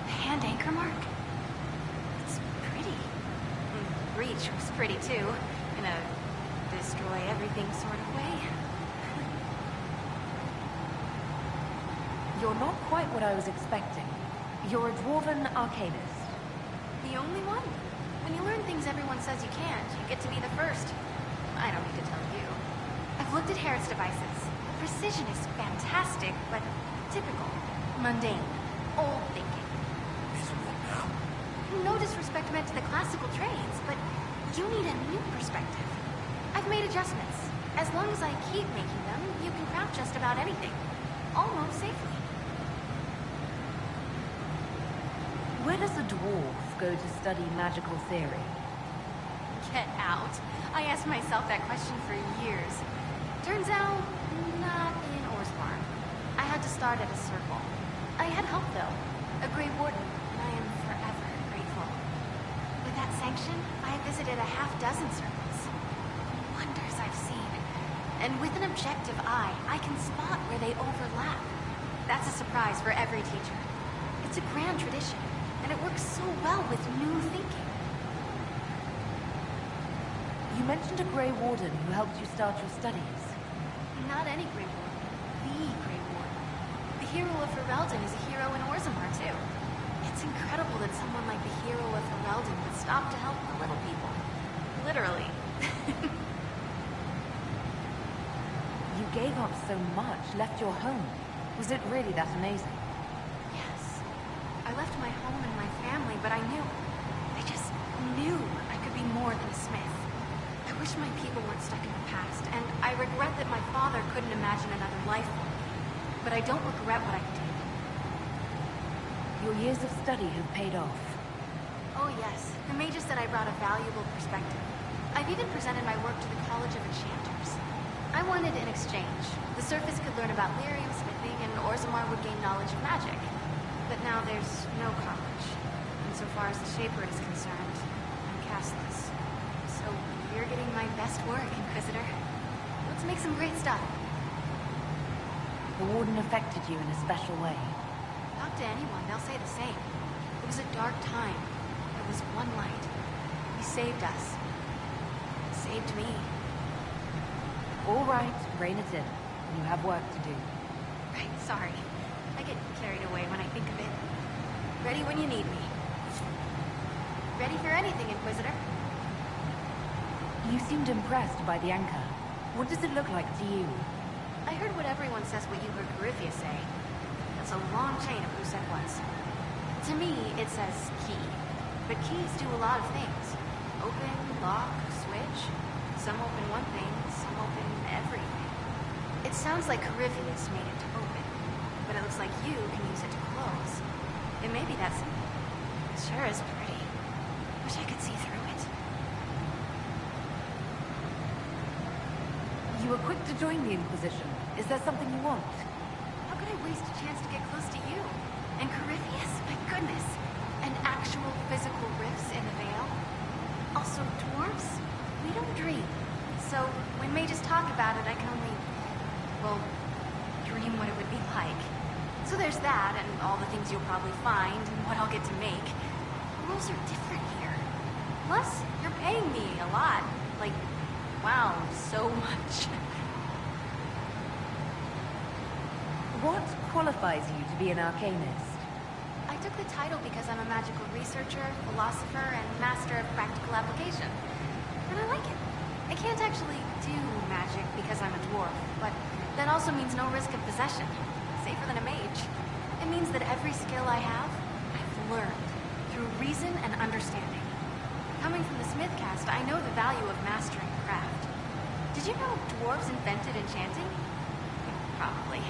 The hand anchor mark? It's pretty. The breach was pretty, too. In a destroy everything sort of way. You're not quite what I was expecting. You're a dwarven arcanist. The only one? When you learn things everyone says you can't, you get to be the first. I don't need to tell you. I've looked at Harrod's devices. The precision is fantastic, but typical. Mundane. Old thinking. No disrespect meant to the classical trades, but you need a new perspective. I've made adjustments. As long as I keep making them, you can craft just about anything. Almost safely. Where does a dwarf go to study magical theory? Get out. I asked myself that question for years. Turns out, not in Orzammar. I had to start at a circle. I had help, though. A Grey Warden, and I am forever grateful. With that sanction, I have visited a half-dozen circles. Wonders I've seen. And with an objective eye, I can spot where they overlap. That's a surprise for every teacher. It's a grand tradition, and it works so well with new thinking. You mentioned a Grey Warden who helped you start your studies. Not any Grey Warden. The Grey Warden. The hero of Ferelden is a hero in Orzammar, too. It's incredible that someone like the hero of Ferelden would stop to help the little people. Literally. You gave up so much, left your home. Was it really that amazing? Yes. I left my home and my family, but I knew. I just knew I could be more than a smith. I wish my people weren't stuck in the past, and I regret that my father couldn't imagine another life for me. But I don't regret what I did. Your years of study have paid off. Oh yes, the mages said I brought a valuable perspective. I've even presented my work to the College of Enchanters. I wanted an exchange. The Surface could learn about lyrium smithing, and Orzammar would gain knowledge of magic. But now there's no college. And so far as the Shaper is concerned, I'm castless. So you're getting my best work, Inquisitor. Let's make some great stuff. The Warden affected you in a special way. Talk to anyone, they'll say the same. It was a dark time. There was one light. He saved us. Saved me. All right, rein it in. You have work to do. Right, sorry. I get carried away when I think of it. Ready when you need me. Ready for anything, Inquisitor. You seemed impressed by the anchor. What does it look like to you? I heard what everyone says what you heard Coryphia say. That's a long chain of who said what. To me, it says key. But keys do a lot of things. Open, lock, switch. Some open one thing, some open everything. It sounds like Coryphius made it to open, but it looks like you can use it to close. It may be that simple. It sure is pretty. Wish I could see through it. You were quick to join the Inquisition. Is there something you want? How could I waste a chance to get close to you? And Coryphius? My goodness. And actual physical rifts in the Vale? Also dwarves? We don't dream. So, when mages talk about it, I can only, well, dream what it would be like. So there's that, and all the things you'll probably find, and what I'll get to make. The rules are different here. Plus, you're paying me a lot. Like, wow, so much. What qualifies you to be an arcanist? I took the title because I'm a magical researcher, philosopher, and master of practical application. And I like it. I can't actually do magic because I'm a dwarf, but that also means no risk of possession. Safer than a mage. It means that every skill I have, I've learned through reason and understanding. Coming from the Smith caste, I know the value of mastering craft. Did you know dwarves invented enchanting? Probably.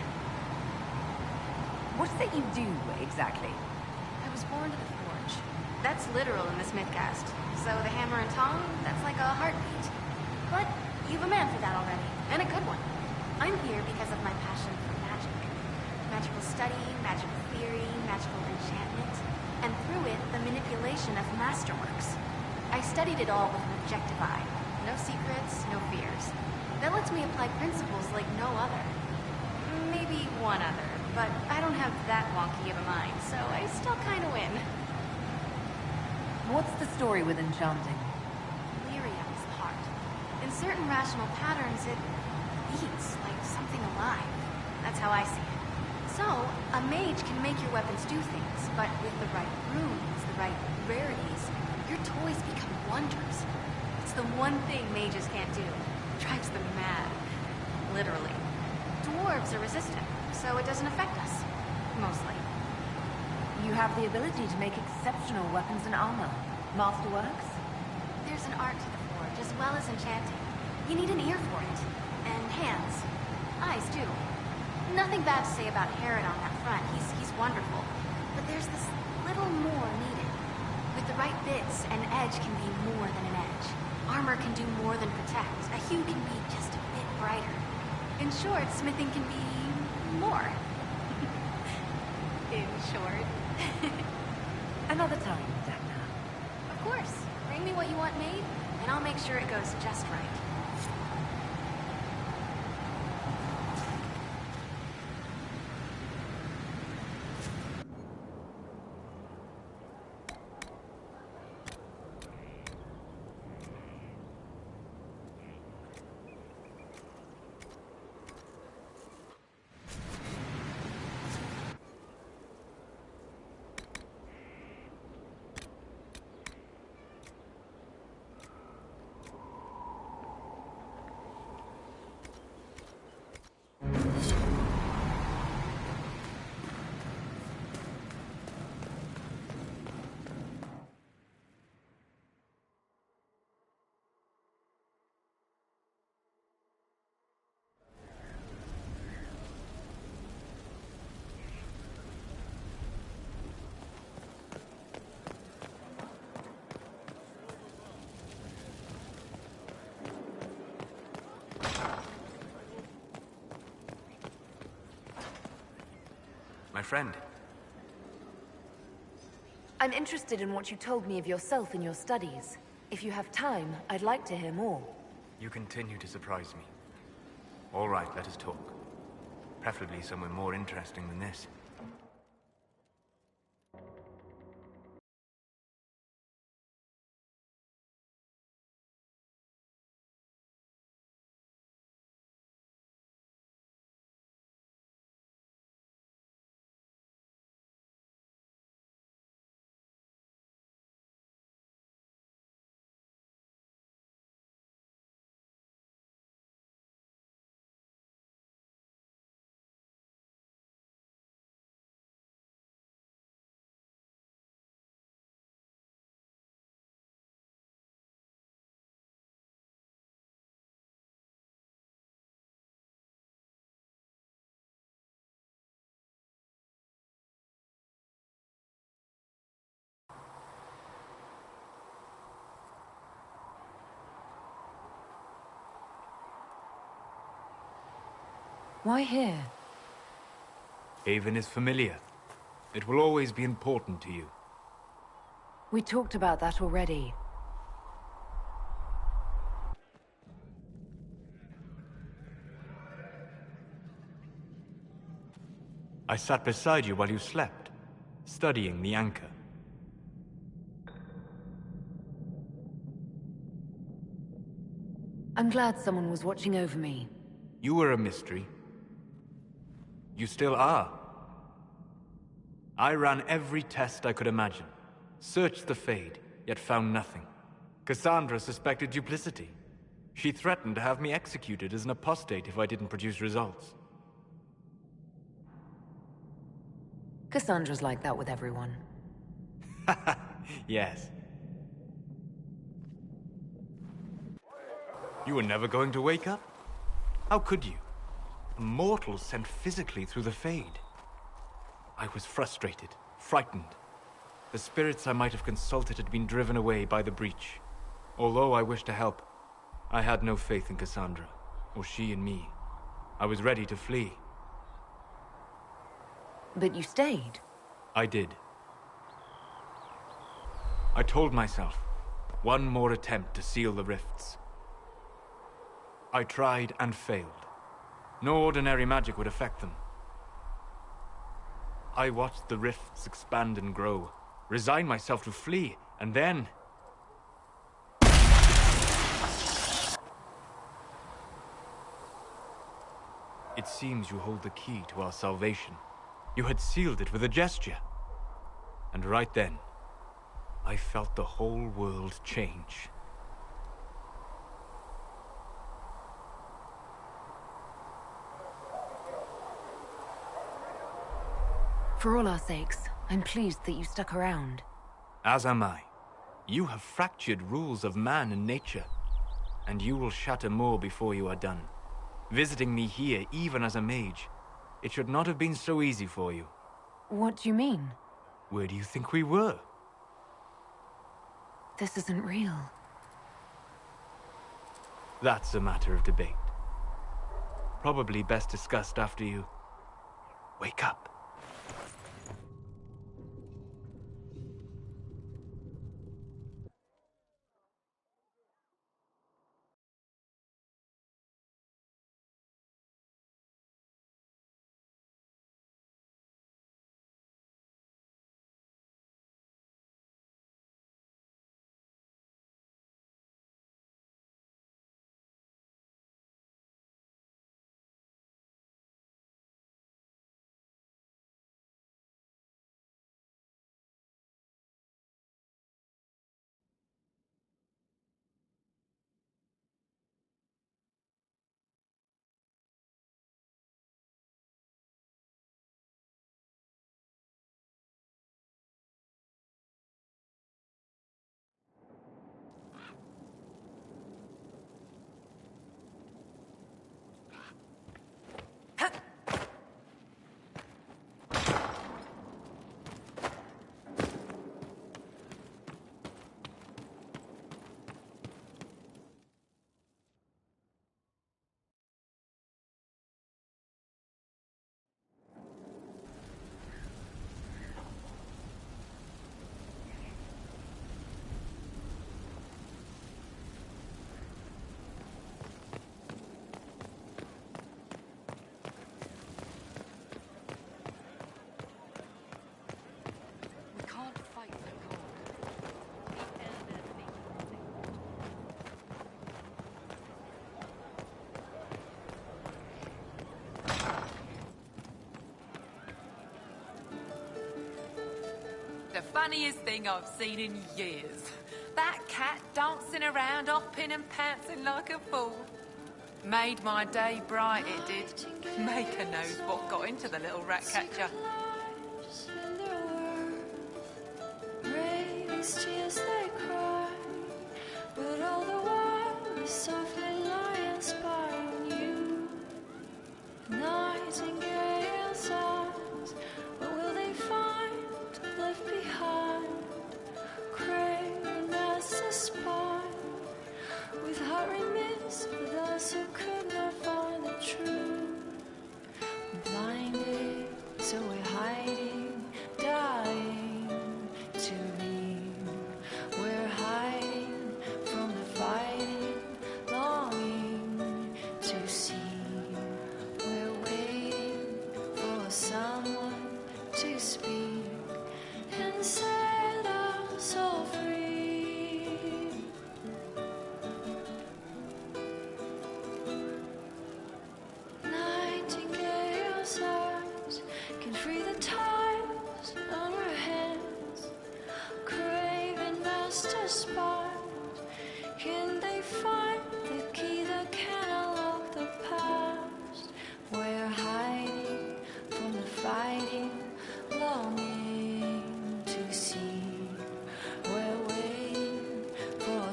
What's that you do, exactly? I was born to the forge. That's literal in the Smith caste. So the hammer and tongue, that's like a heartbeat. But you've a man for that already, and a good one. I'm here because of my passion for magic. Magical study, magical theory, magical enchantment, and through it, the manipulation of masterworks. I studied it all with an objective eye. No secrets, no fears. That lets me apply principles like no other. Maybe one other, but I don't have that wonky of a mind, so I still kind of win. What's the story with enchanting? Lyria is the heart. In certain rational patterns, it beats like something alive. That's how I see it. So, a mage can make your weapons do things, but with the right runes, the right rarities, your toys become wonders. It's the one thing mages can't do. It drives them mad. Literally. Dwarves are resistant, so it doesn't affect us. Mostly. You have the ability to make exceptional weapons and armor. Masterworks? There's an art to the forge, as well as enchanting. You need an ear for it. And hands. Eyes, too. Nothing bad to say about Herod on that front. He's wonderful. But there's this little more needed. With the right bits, an edge can be more than an edge. Armor can do more than protect. A hue can be just a bit brighter. In short, smithing can be more. In short. Another time, Dagna. Of course. Bring me what you want made, and I'll make sure it goes just right. My friend. I'm interested in what you told me of yourself and your studies. If you have time, I'd like to hear more. You continue to surprise me. All right, let us talk. Preferably somewhere more interesting than this. Why here? Haven is familiar. It will always be important to you. We talked about that already. I sat beside you while you slept, studying the anchor. I'm glad someone was watching over me. You were a mystery. You still are. I ran every test I could imagine. Searched the Fade, yet found nothing. Cassandra suspected duplicity. She threatened to have me executed as an apostate if I didn't produce results. Cassandra's like that with everyone. Yes. You were never going to wake up? How could you? A mortal sent physically through the Fade. I was frustrated, frightened. The spirits I might have consulted had been driven away by the breach. Although I wished to help, I had no faith in Cassandra, or she in me. I was ready to flee. But you stayed. I did. I told myself, one more attempt to seal the rifts. I tried and failed. No ordinary magic would affect them. I watched the rifts expand and grow, resigned myself to flee, and then... It seems you hold the key to our salvation. You had sealed it with a gesture. And right then, I felt the whole world change. For all our sakes, I'm pleased that you stuck around. As am I. You have fractured rules of man and nature, and you will shatter more before you are done. Visiting me here, even as a mage, it should not have been so easy for you. What do you mean? Where do you think we were? This isn't real. That's a matter of debate. Probably best discussed after you wake up. The funniest thing I've seen in years. That cat dancing around, hopping and pouncing like a fool. Made my day bright, it did. Maker knows what got into the little rat catcher. Raised tears they cry, but all the while softly lions spy on you. Nightingale's eyes, what will they find left behind? Craving as a spy, with heart remiss for those who could not find the truth. Blinded, so we hide.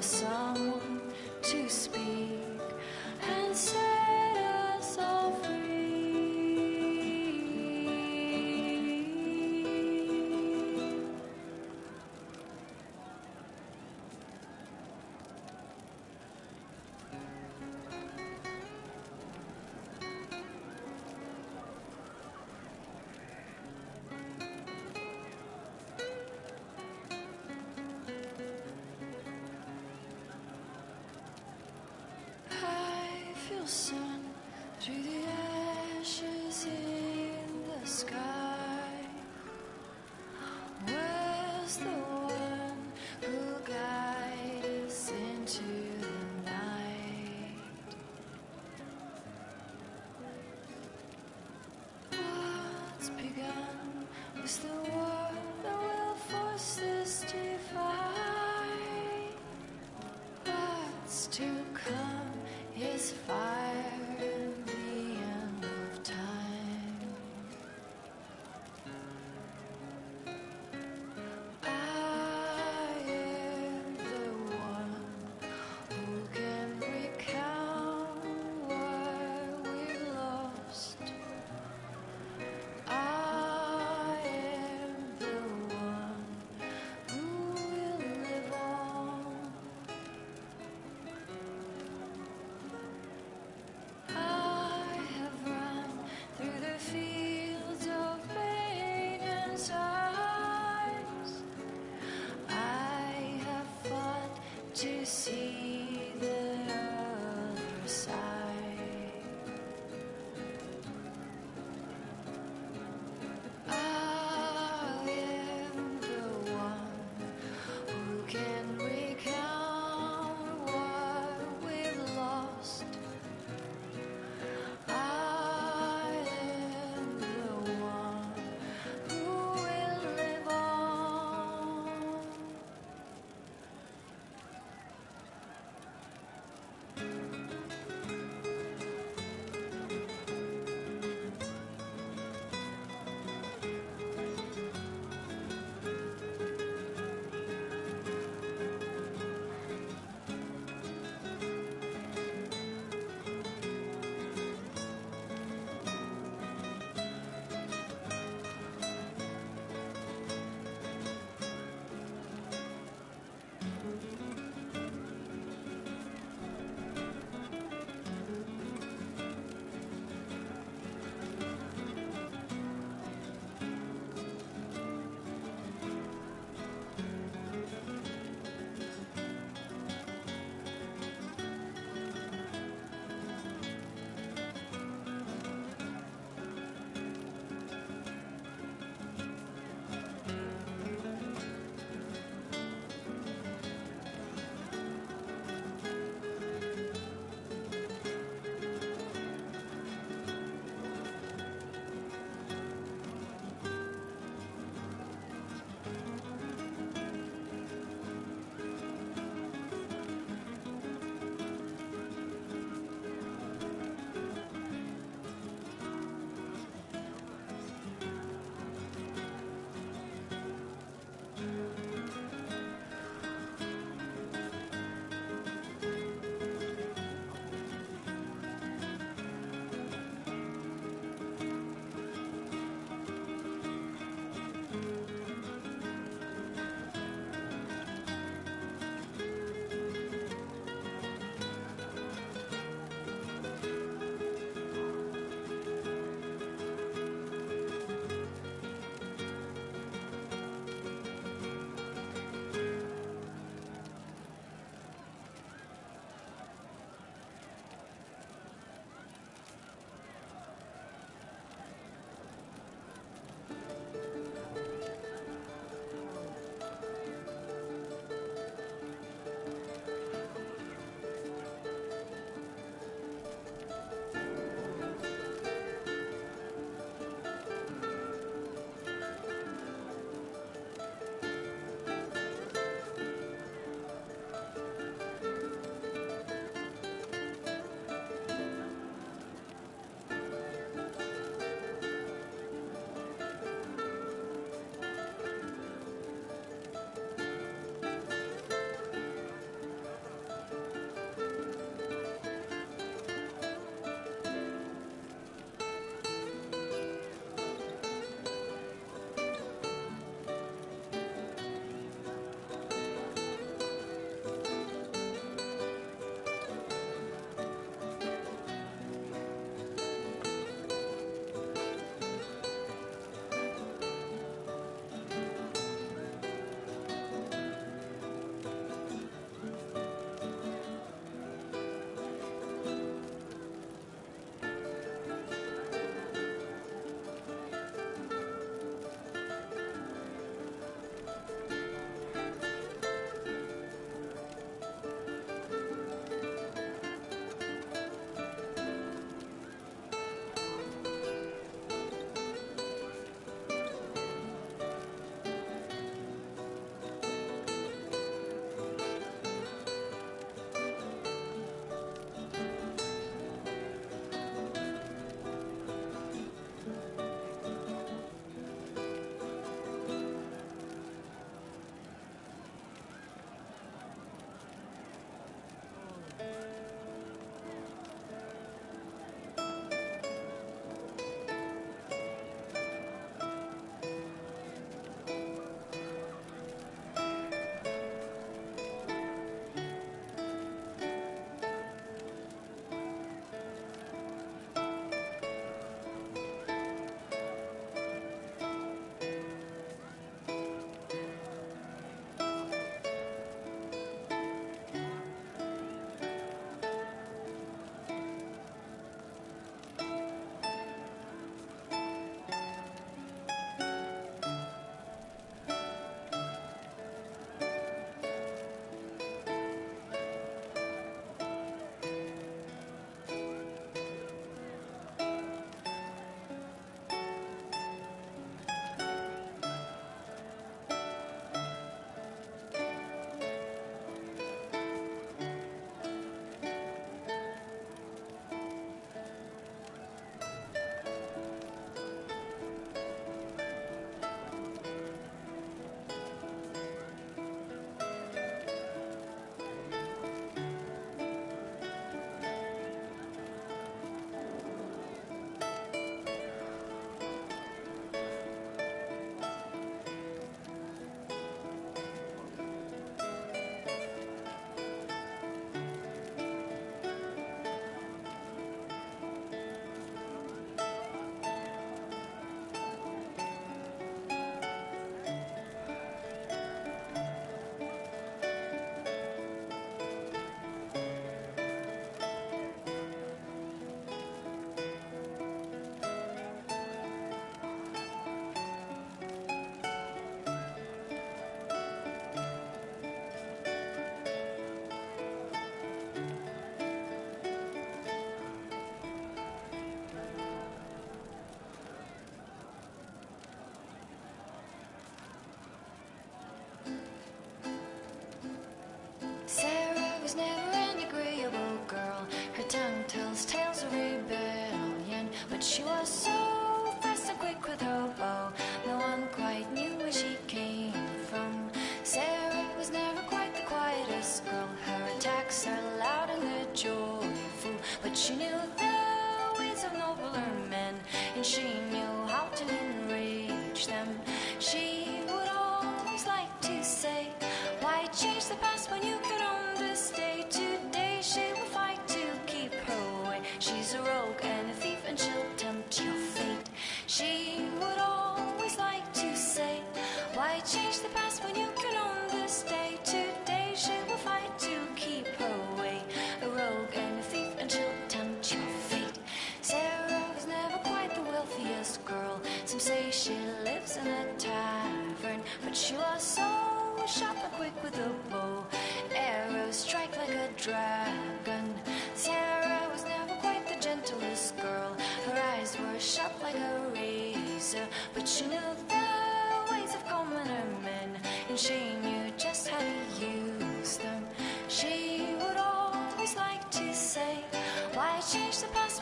someone to speak and set us all free. I feel sun through the ashes in the sky. Where's the one who'll guide us into the night? What's begun is the war that will force this divide. What's to come is fire and the end of time. I am the one who can recount what we've lost. I am the one who will live on. I have run through the fields of pain and sighs. I have fought to see the other side. I am the one who can recount what we've lost. I am the one who will live on. jokes are loud and they're joyful, but she knew the ways of nobler men, and she knew how to enrage them. She would always like to say, why change the past when you can understay? Today she will fight to keep her way. She's a rogue and a thief and she'll tempt your fate. She would always like to say, why change the past when you can understay? Today she will fight to keep her way. A rogue and a thief and she'll tempt your fate. Sarah was never quite the wealthiest girl. Some say she lives in a tavern, but she was so sharp and quick with a bow. Arrows strike like a dragon. Sarah was never quite the gentlest girl. Her eyes were sharp like a razor, but she knew the ways of commoner men, and she knew just how to use them. She would always like to say, why change the past